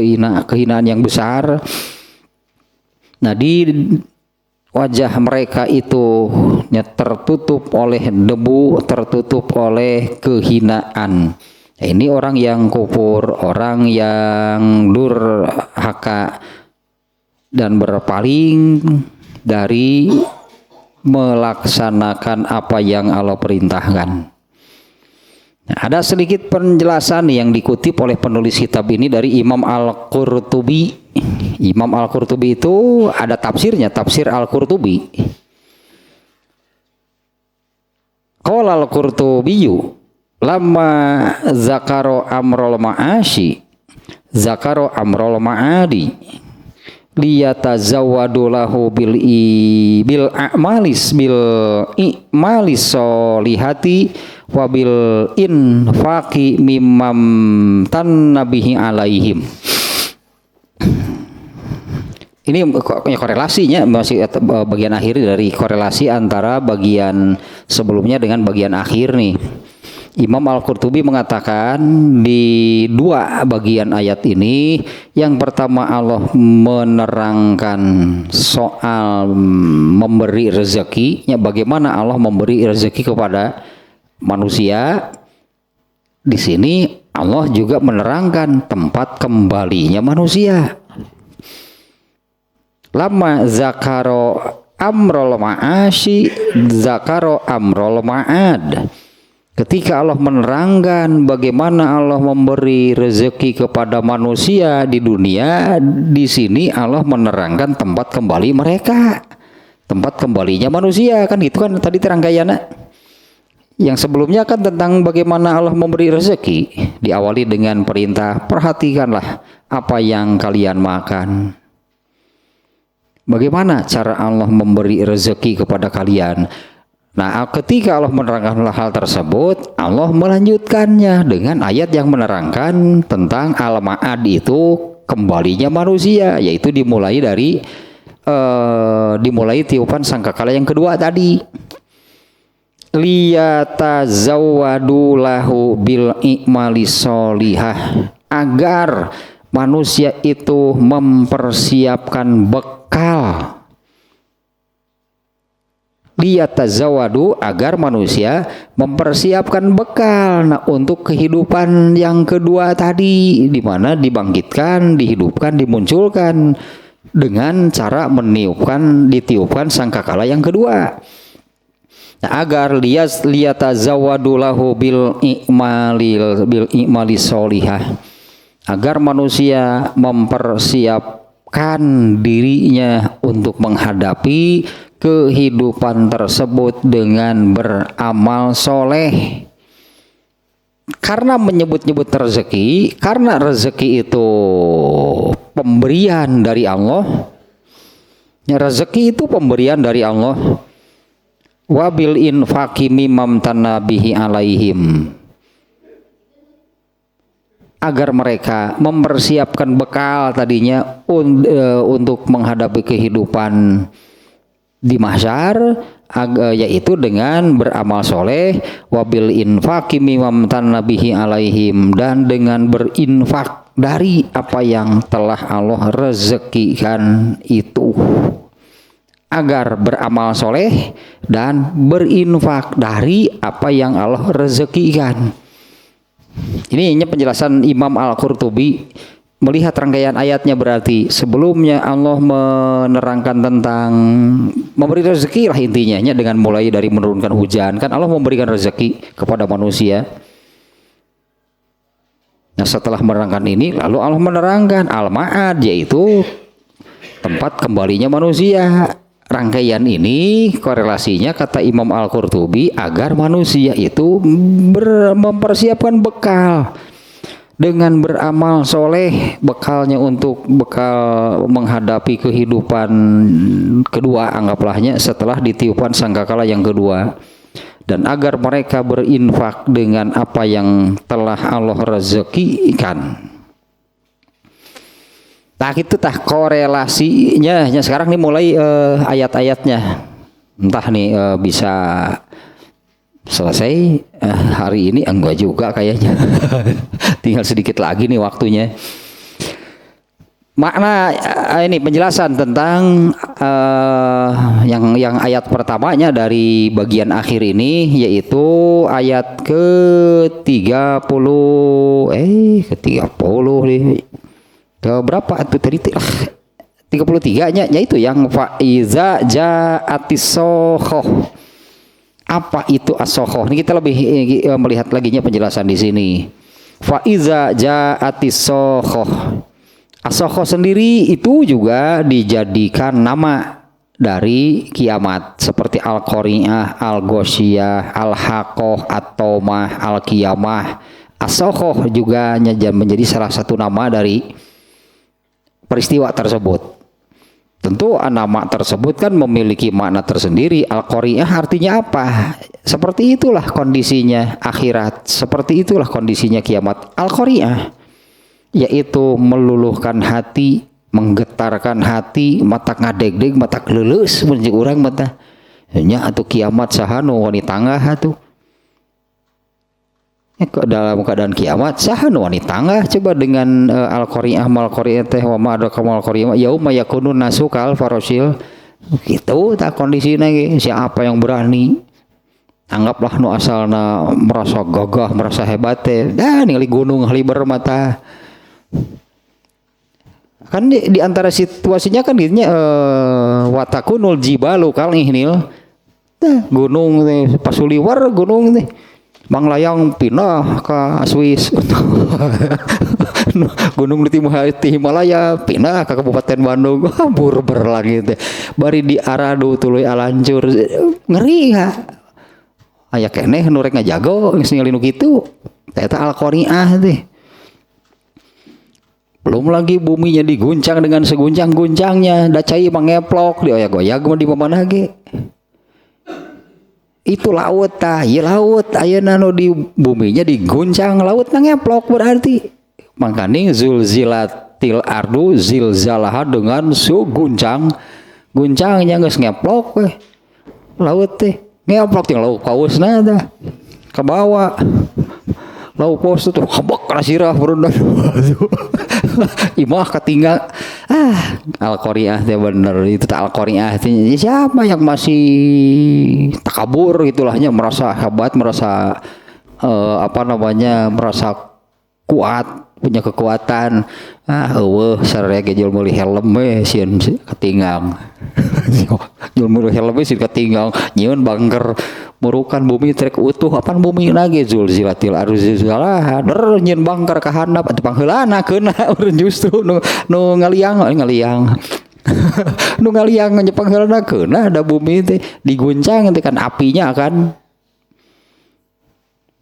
kehinaan yang besar. Nah, di wajah mereka itu tertutup oleh debu, tertutup oleh kehinaan. Ini orang yang kufur, orang yang durhaka dan berpaling dari melaksanakan apa yang Allah perintahkan. Nah, ada sedikit penjelasan yang dikutip oleh penulis kitab ini dari Imam Al-Qurtubi. Imam Al-Qurtubi itu ada tafsirnya, tafsir Al-Qurtubi. Qala Al-Qurtubiyu lama zakaro amrol ma'ashi zakaro amrol ma'adi liyatazawwadu lahu bil i'malis solihati wabil infaqi mimam tannabihi alaihim. Ini korelasinya masih bagian akhir dari korelasi antara bagian sebelumnya dengan bagian akhir nih. Imam Al-Qurtubi mengatakan di dua bagian ayat ini, yang pertama Allah menerangkan soal memberi rezeki, bagaimana Allah memberi rezeki kepada manusia. Di sini Allah juga menerangkan tempat kembalinya manusia. Lama zakaro amrol ma'ashi zakaro amrol ma'ad. Ketika Allah menerangkan bagaimana Allah memberi rezeki kepada manusia di dunia, di sini Allah menerangkan tempat kembali mereka, tempat kembalinya manusia, kan gitu kan tadi terangkaiannya. Yang sebelumnya kan tentang bagaimana Allah memberi rezeki, diawali dengan perintah, perhatikanlah apa yang kalian makan. Bagaimana cara Allah memberi rezeki kepada kalian? Nah, ketika Allah menerangkan hal tersebut, Allah melanjutkannya dengan ayat yang menerangkan tentang al-ma'ad, itu kembalinya manusia, yaitu dimulai tiupan sangkakala yang kedua tadi. Liyatazawwadu lahu bil i'mali sholihah, agar manusia itu mempersiapkan bekal. Liyatazawwadu, agar manusia mempersiapkan bekal. Nah, untuk kehidupan yang kedua tadi, di mana dibangkitkan, dihidupkan, dimunculkan dengan cara ditiupkan sangkakala yang kedua. Nah, agar liyatazawwadu lahu bil i'mali sholihah, agar manusia mempersiapkan dirinya untuk menghadapi kehidupan tersebut dengan beramal soleh. Karena menyebut-nyebut rezeki, karena rezeki itu pemberian dari Allah. Ya, rezeki itu pemberian dari Allah. Wabil infaqi mimam tanabihi alaihim, agar mereka mempersiapkan bekal tadinya untuk menghadapi kehidupan di mahsyar, yaitu dengan beramal soleh. Wabil infaqi mimam tanabihi alaihim, dan dengan berinfak dari apa yang telah Allah rezekikan itu. Agar beramal soleh dan berinfak dari apa yang Allah rezekikan. Ini penjelasan Imam Al-Qurtubi melihat rangkaian ayatnya. Berarti sebelumnya Allah menerangkan tentang memberi rezeki lah intinya, dengan mulai dari menurunkan hujan. Kan Allah memberikan rezeki kepada manusia. Nah, setelah menerangkan ini, lalu Allah menerangkan al-ma'ad, yaitu tempat kembalinya manusia. Rangkaian ini korelasinya, kata Imam Al-Qurtubi, agar manusia itu mempersiapkan bekal dengan beramal soleh, bekalnya untuk bekal menghadapi kehidupan kedua, anggaplah setelah ditiupan sangkakala yang kedua. Dan agar mereka berinfak dengan apa yang telah Allah rezekikan. Nah, itu korelasinya. Sekarang nih mulai ayat-ayatnya. Entah nih bisa selesai hari ini, enggak juga kayaknya. Tinggal sedikit lagi nih waktunya. Makna ini penjelasan tentang yang ayat pertamanya dari bagian akhir ini, yaitu ayat ke-30 nih. Berapa itu tadi? 33-nya yaitu yang faiza ja'atis sokhoh. Apa itu as-sokhoh? Ini kita lebih melihat laginya penjelasan di sini. Faiza ja'atis sokhoh. As-sokhoh sendiri itu juga dijadikan nama dari kiamat, seperti al-qari'ah, al-ghosyiyah, al-haqqah, at-taumah, al-qiyamah. As-sokhoh juga menjadi salah satu nama dari peristiwa tersebut. Tentu nama tersebut kan memiliki makna tersendiri. Al-qari'ah artinya apa? Seperti itulah kondisinya akhirat, seperti itulah kondisinya kiamat. Al-qari'ah yaitu meluluhkan hati, menggetarkan hati, mata ngadeg-deg, mata kelulus menjadi orang mata. Nya atuh kiamat sahanu wanita tangah atuh. Dalam keadaan kiamat sahanu wanita tangah. Coba dengan al-qari'ah mal-qari'ah teh wa ma adraka mal-qari'ah yauma yakunun nasu kal farasil. Gitu tak kondisina ge. Siapa yang berani, anggaplah nu asalna merasa gagah, merasa hebat teh, dah ningali gunung haliber mata. Kan di antara situasinya kan gitunya watakunul jibalu kal ihnil. Gunung teh pasuliwar gunung teh. Manglayang pindah ke Swiss. Gunung di Himalaya pindah ke Kabupaten Bandung. Burber lagi teh. Bari di Aradu tuluy alancur. Ngeri ya. aya keneh nu rek ngajago geus ningali nu kitu eta al-qari'ah teh. Belum lagi buminya diguncang dengan seguncang-guncangnya, da cai mangeplok dioyak-oyak mah di mana ge. Itu laut tah, ieu laut ayeuna nu di buminya diguncang, laut ngeplok berarti. Makanya zulzilatil ardu zilzalaha dengan guncang. Guncangnya geus ngeplok we. Laut teh ngeplok ting lauk pausna tah. Ka bawah. Lauk paus tuh habak kana sirah berenang. Imah ketinggal. Al-Qari'ah teh bener itu tak Al-Qari'ah teh siapa yang masih takabur gitulahnya merasa hebat, merasa merasa kuat, punya kekuatan. Eueuh sararea ge jual meuli helm we sieun ketinggang. Jual meuli helm we sieun ketinggang, nyieun bangker murukan bumi trek utuh apan bumi lagi zulzilatil ardu zilzalaha nyieun bangker ka handap atuh pangheulana keuna urang justru nu ngaliang nu ngaliang nya pangheulana keuna da bumi teh diguncang teh kan apinya akan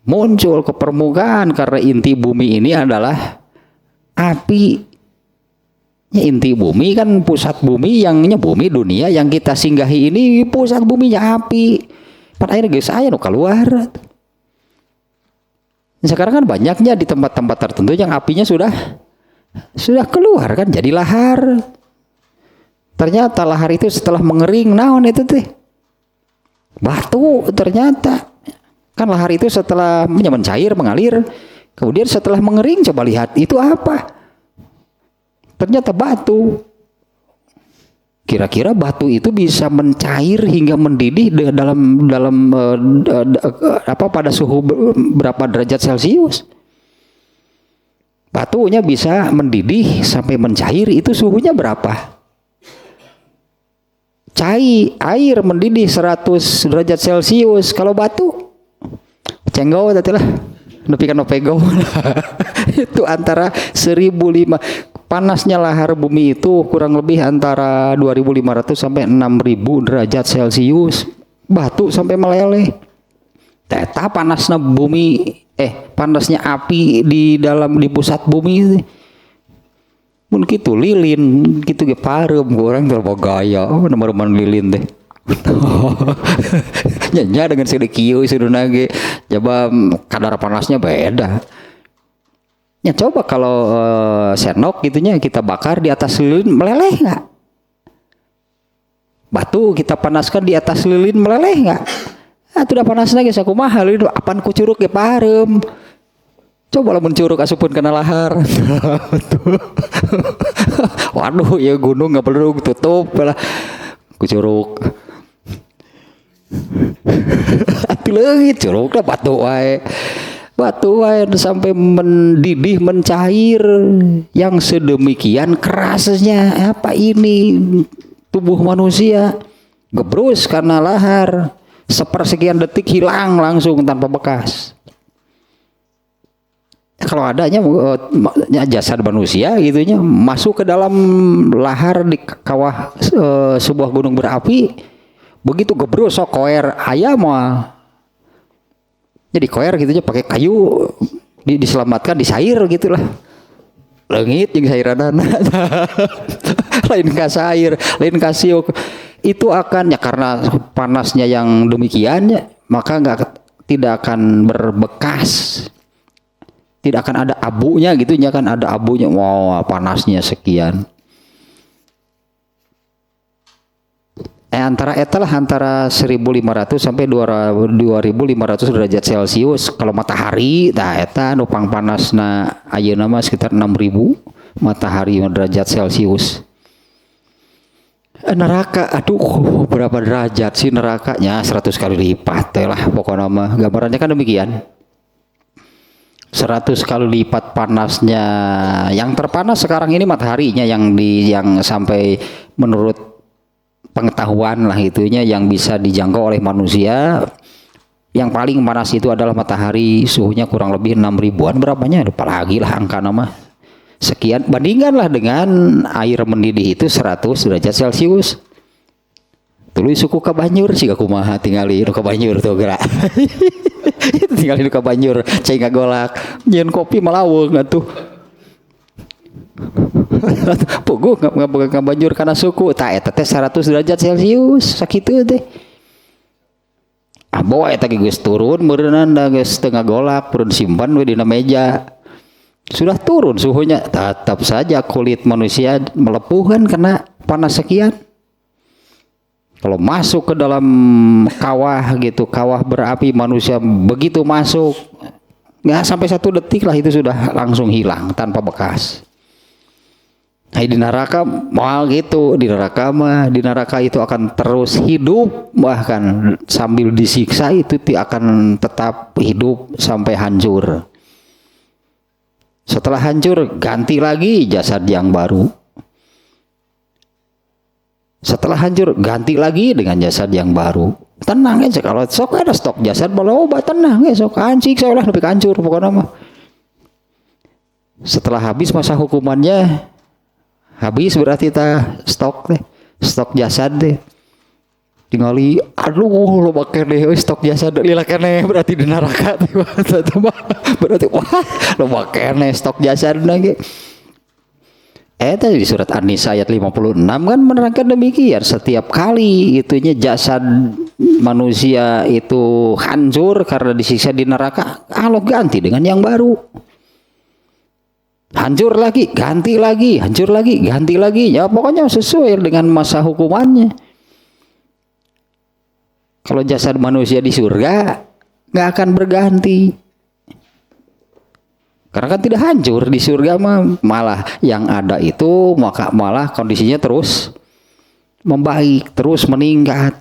muncul ke permukaan karena inti bumi ini adalah api. Ya, inti bumi kan pusat bumi yangnya bumi dunia yang kita singgahi ini pusat buminya api. Pada akhirnya guys aya nu keluar. Sekarang kan banyaknya di tempat-tempat tertentu yang apinya sudah keluar kan jadi lahar. Ternyata lahar itu setelah mengering naon itu teh batu ternyata. Kan lahar itu setelah mencair, mengalir, kemudian setelah mengering coba lihat itu apa? Ternyata batu. Kira-kira batu itu bisa mencair hingga mendidih pada suhu berapa derajat Celcius? Batunya bisa mendidih sampai mencair itu suhunya berapa? Air mendidih 100 derajat Celcius. Kalau batu cenggau tadi lah nepi ka pego. Itu antara 1005 panasnya lahar bumi itu kurang lebih antara 2500 sampai 6000 derajat Celcius. Batu sampai meleleh. Teta panasnya bumi panasnya api di pusat bumi. Mun kitu lilin kitu ge parem urang teh gaya nomor lilin teh. Nya dengan seueur kieu seuduna ge coba kadar panasnya beda. Ya coba kalau senok gitunya kita bakar di atas lilin meleleh nggak? Batu kita panaskan di atas lilin meleleh nggak? Udah panasnya ge sakumaha lilin apan ku curug ge parem. Coba lah mencurug asupun kena lahar. Waduh ya gunung nggak perlu tutup lah ku curug. Atuh leungit curug lah batu wae. Batu sampai mendidih mencair yang sedemikian kerasnya apa ini tubuh manusia gebrus karena lahar sepersekian detik hilang langsung tanpa bekas. Kalau adanya jasad manusia gitunya masuk ke dalam lahar di kawah sebuah gunung berapi begitu gebrus sok koer ayam mah. Jadi koer gitunya pakai kayu diselamatkan disair gitulah. Leungit jeung sairanana. Lain ka sair, lain ka siuk. Itu akan ya karena panasnya yang demikian ya, maka tidak akan berbekas. Tidak akan ada abunya gitu ya kan ada abunya. Wow, panasnya sekian. Antara 1500 sampai 2500 derajat Celcius kalau matahari eta nupang panasna ayeuna mah sekitar 6000 matahari derajat Celcius. Neraka berapa derajat sih nerakanya 100 kali lipat teh lah pokoknya mah gambarannya kan demikian. 100 kali lipat panasnya. Yang terpanas sekarang ini mataharinya yang sampai menurut pengetahuan lah itunya yang bisa dijangkau oleh manusia. Yang paling panas itu adalah matahari, suhunya kurang lebih 6000-an berapanya lupa lagi lah angka nama sekian. Bandingkanlah dengan air mendidih itu 100 derajat Celcius. Tuluy suku ka Banjur siga kumaha tingali nu ka Banjur tuh gerak. Itu tingali nu ka Banjur cai ngagolak nyeun kopi malaweung atuh. Puguh ngabeukeun Banjur kana suku tah eta teh 100 derajat Celcius sakitu teh. Abo eta geus turun meureunna geus teu ngagolak purun simpan we dina meja. Sudah turun suhunya, tetap saja kulit manusia melepuh kan karena panas sekian. Kalau masuk ke dalam kawah gitu, kawah berapi, manusia begitu masuk, nggak sampai 1 detik lah itu sudah langsung hilang tanpa bekas. Nah, di neraka mal gitu, di neraka itu akan terus hidup, bahkan sambil disiksa itu akan tetap hidup sampai hancur. Setelah hancur ganti lagi jasad yang baru. Setelah hancur ganti lagi dengan jasad yang baru. Tenang aja kalau sok ada stok jasad baloba tenang ya sok anjing saya ulah lebih hancur pokoknya mah. Setelah habis masa hukumannya habis berarti stok jasad deh. Tingali aduh lo keneh stok jasad lila keneh berarti di neraka berarti wah lo keneh stok jasad lagi. Eta di surat An-Nisa ayat 56 kan menerangkan demikian, setiap kali itunya jasad manusia itu hancur karena disiksa di neraka, Allah ganti dengan yang baru. Hancur lagi, ganti lagi, hancur lagi, ganti lagi. Ya pokoknya sesuai dengan masa hukumannya. Kalau jasad manusia di surga nggak akan berganti, karena kan tidak hancur di surga mah, malah yang ada itu maka malah kondisinya terus membaik, terus meningkat,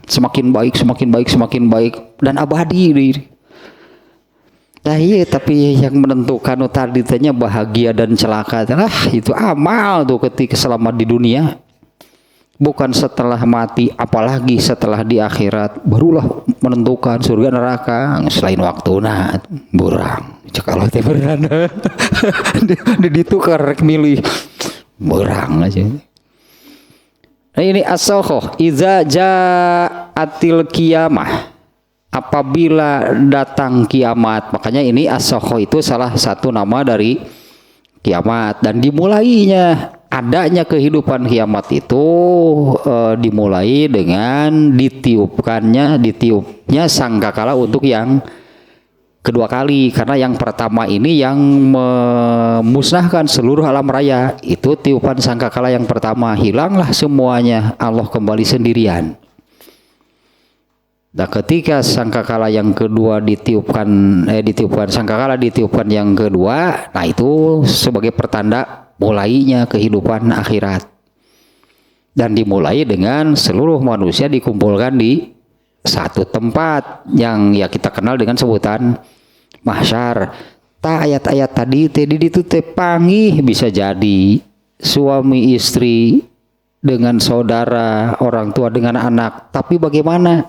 semakin baik, semakin baik, semakin baik dan abadi. Nah iya, tapi yang menentukan tadi tanya bahagia dan celaka itu amal tuh ketika selamat di dunia. Bukan setelah mati, apalagi setelah di akhirat barulah menentukan surga neraka. Selain waktu burang cekalo teh beneran ditukar rek milih burang aja. Nah ini as-sokhoh iza ja'atil qiyamah, apabila datang kiamat. Makanya ini as-sokhoh itu salah satu nama dari kiamat, dan dimulainya adanya kehidupan kiamat itu dimulai dengan ditiupnya sangkakala untuk yang kedua kali, karena yang pertama ini yang memusnahkan seluruh alam raya, itu tiupan sangkakala yang pertama, hilanglah semuanya, Allah kembali sendirian. Nah ketika sangkakala yang kedua ditiupkan sangkakala ditiupkan yang kedua, nah itu sebagai pertanda mulainya kehidupan akhirat, dan dimulai dengan seluruh manusia dikumpulkan di satu tempat yang ya kita kenal dengan sebutan mahsyar. Ayat-ayat tadi itu panggih, bisa jadi suami istri dengan saudara, orang tua dengan anak, tapi bagaimana?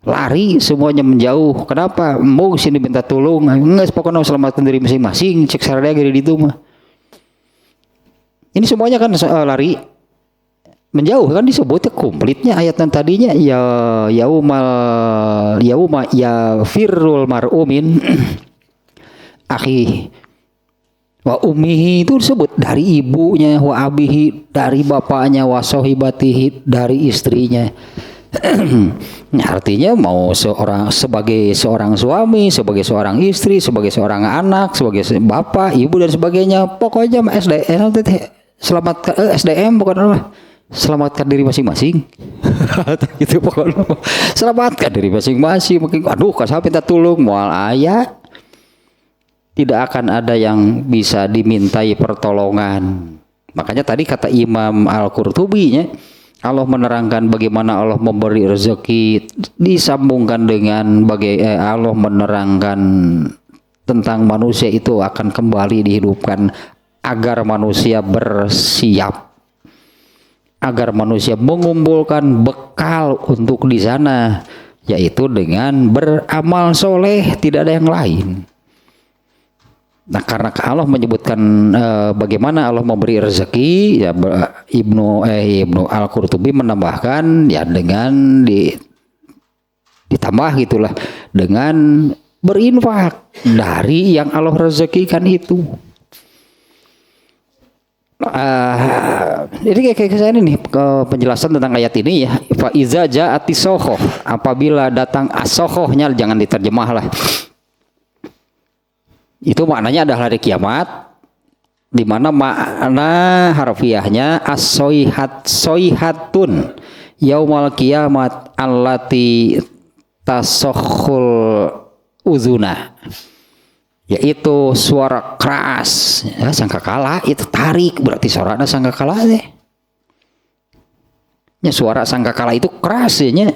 Lari semuanya menjauh. Kenapa? Mau sini minta tolong, nggak pokoknya selamatkan diri masing-masing, cek sarada gini di itu mah. Ini semuanya kan lari menjauh, kan disebutnya komplitnya ayat yang tadinya ya yauma ya firrul mar'u min akhi wa ummihi, itu disebut dari ibunya, wa abihi dari bapaknya, wa sohibatihi dari istrinya. Artinya mau sebagai seorang suami, sebagai seorang istri, sebagai seorang anak, sebagai bapak, ibu dan sebagainya, pokoknya SDM pokoknya selamatkan diri masing-masing. Itu pokoknya selamatkan diri masing-masing. Mungkin aduh kasih minta tolong moal ayah, tidak akan ada yang bisa dimintai pertolongan. Makanya tadi kata Imam Al-Qurtubi nya, Allah menerangkan bagaimana Allah memberi rezeki, disambungkan dengan Allah menerangkan tentang manusia itu akan kembali dihidupkan agar manusia bersiap, agar manusia mengumpulkan bekal untuk di sana, yaitu dengan beramal soleh, tidak ada yang lain. Nah, karena Allah menyebutkan bagaimana Allah memberi rezeki, ya Ibnu Al-Qurtubi menambahkan ya dengan ditambah gitulah dengan berinfak dari yang Allah rezekikan itu. Jadi kayak saya ini nih ke penjelasan tentang ayat ini ya. Fa iza ja'atis sokhoh, apabila datang as-sokhohnya, jangan diterjemah lah. Itu maknanya adalah hari kiamat, di mana makna harfiahnya as-soihatun yaumal kiamat allati tasokhul uzuna, yaitu suara keras ya, sangkakala itu tarik, berarti suaranya sangkakala deh ya, suara sangkakala itu keras ya,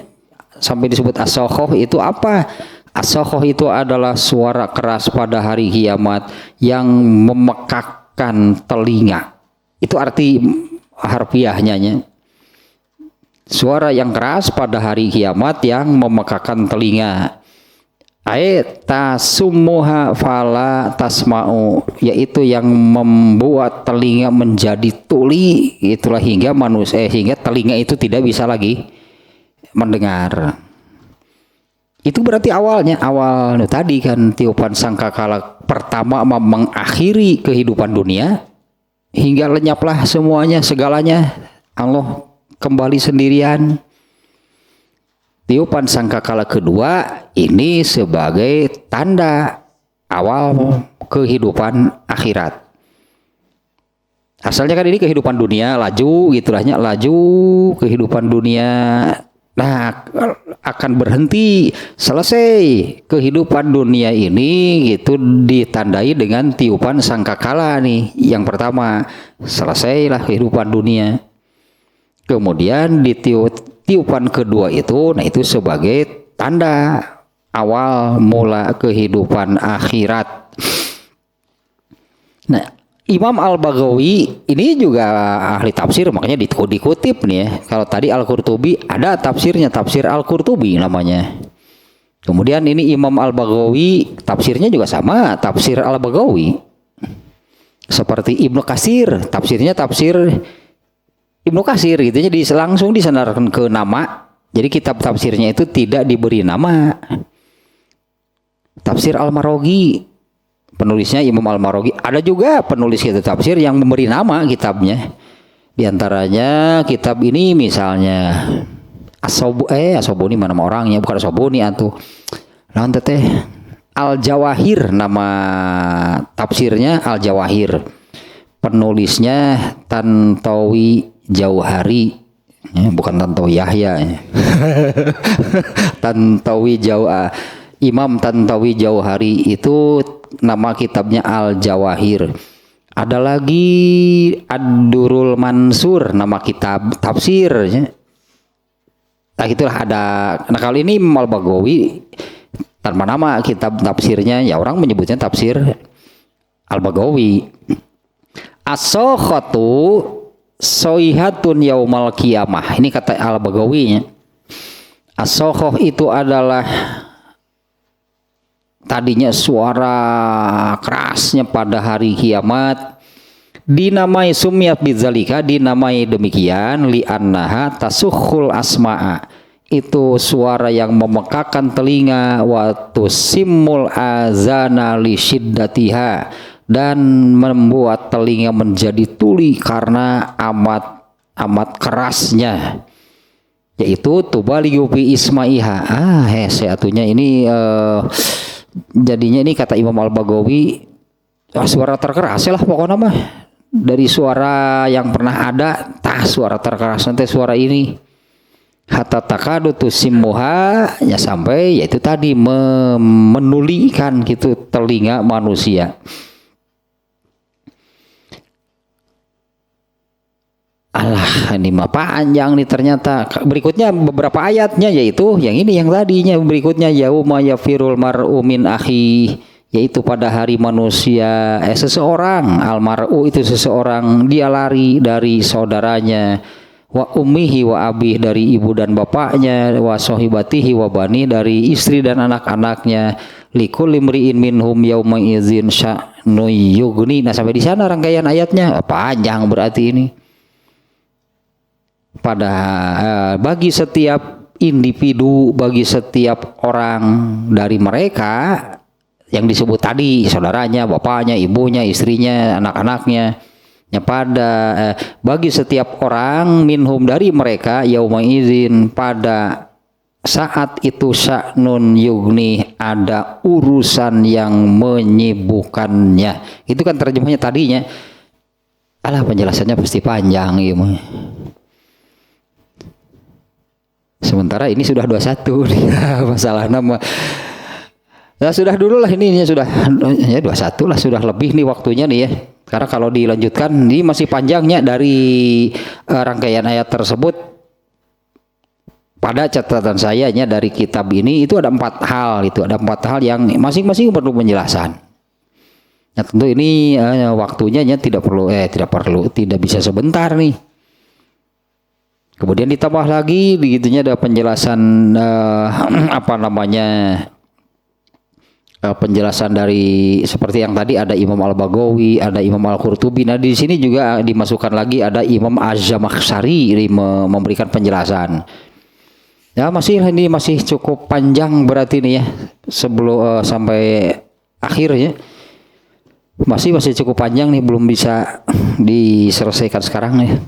sampai disebut as-sokhoh. Itu apa? As-sokhoh itu adalah suara keras pada hari kiamat yang memekakkan telinga. Itu arti harfiahnya ya. Suara yang keras pada hari kiamat yang memekakkan telinga. Tasummuha fala tasma'u, yaitu yang membuat telinga menjadi tuli, itulah hingga hingga telinga itu tidak bisa lagi mendengar. Itu berarti awal tadi kan tiupan sangkakala pertama mengakhiri kehidupan dunia hingga lenyaplah semuanya, segalanya, Allah kembali sendirian. Tiupan sangkakala kedua ini sebagai tanda awal kehidupan akhirat. Asalnya kan ini kehidupan dunia laju gitulahnya, laju kehidupan dunia. Nah, akan berhenti, selesai kehidupan dunia ini gitu, ditandai dengan tiupan sangkakala nih. Yang pertama, selesailah kehidupan dunia. Kemudian tiupan kedua itu, nah itu sebagai tanda awal mula kehidupan akhirat. Nah, Imam Al-Baghawi ini juga ahli tafsir, makanya dikutip nih ya. Kalau tadi Al-Qurtubi ada tafsirnya, tafsir Al-Qurtubi namanya. Kemudian ini Imam Al-Baghawi tafsirnya juga sama, tafsir Al-Baghawi. Seperti Ibnu Katsir, tafsirnya tafsir Ibnu Katsir gitu, jadi langsung disandarkan ke nama. Jadi kitab tafsirnya itu tidak diberi nama. Tafsir Al-Maraghi, penulisnya Imam Al-Maraghi. Ada juga penulis kitab tafsir yang memberi nama kitabnya. Di antaranya kitab ini misalnya As-Sobuni, mana orangnya, bukan As-Sobuni atuh. Naon teh? Al-Jawahir, nama tafsirnya Al-Jawahir. Penulisnya Tantawi Jauhari, ya, bukan Tantawi Yahya ya. Imam Tantawi Jauhari itu nama kitabnya Al-Jawahir. Ada lagi Ad-Durul Mansur, nama kitab tafsir ya. Nah itulah ada. Nah kali ini Imam Al-Baghawi tanpa nama kitab tafsirnya, ya orang menyebutnya tafsir Al-Baghawi. As-sokhatu soihatun yaumal qiyamah. Ini kata Al-Baghawi. As-sokhoh itu adalah tadinya suara kerasnya pada hari kiamat. Dinamai sumyat bidzalika, dinamai demikian li'annaha tasukhul asma'a. Itu suara yang memekakan telinga, wa tusimmul azana li syiddatiha, dan membuat telinga menjadi tuli karena amat kerasnya, yaitu tubalighu fi isma'iha. Seatunya ini jadinya ini kata Imam Al-Baghawi suara terkeras lah pokoknya mah, dari suara yang pernah ada, suara terkeras nanti suara ini hatta takadu tusimmuha, ya sampai yaitu tadi menulikan gitu telinga manusia. Alah, ini mah panjang nih ternyata. Berikutnya beberapa ayatnya, yaitu yang ini yang tadinya. Berikutnya yauma yafirul mar'u min akhi, yaitu pada hari manusia seseorang, almar'u itu seseorang, dia lari dari saudaranya, wa ummihi wa abih, dari ibu dan bapaknya, wa sohibatihi wa bani, dari istri dan anak-anaknya, Likulli imri'in minhum yauma idzin sya'nu yughni. Nah, sampai di sana rangkaian ayatnya. Panjang berarti ini. Bagi setiap individu, bagi setiap orang dari mereka yang disebut tadi, saudaranya, bapaknya, ibunya, istrinya, anak-anaknya, bagi setiap orang minhum dari mereka yauma idzin, pada saat itu sya'nun yughni, ada urusan yang menyibukkannya. Itu kan terjemahnya tadinya. Alah, penjelasannya pasti panjang ya. Sementara ini sudah 21 masalah nama. Nah, sudah dulu lah ini sudah ya 21 lah, sudah lebih nih waktunya nih ya. Karena kalau dilanjutkan ini masih panjangnya dari rangkaian ayat tersebut. Pada catatan sayanya dari kitab ini itu ada 4 hal, yang masing-masing perlu penjelasan. Nah, tentu ini waktunya tidak bisa sebentar nih. Kemudian ditambah lagi begitunya ada penjelasan penjelasan dari seperti yang tadi ada Imam Al-Baghawi, ada Imam Al-Qurtubi. Nah, di sini juga dimasukkan lagi ada Imam Az-Zamakhsyari memberikan penjelasan. Ya, ini masih cukup panjang berarti nih ya, sebelum sampai akhirnya masih cukup panjang nih, belum bisa diselesaikan sekarang nih.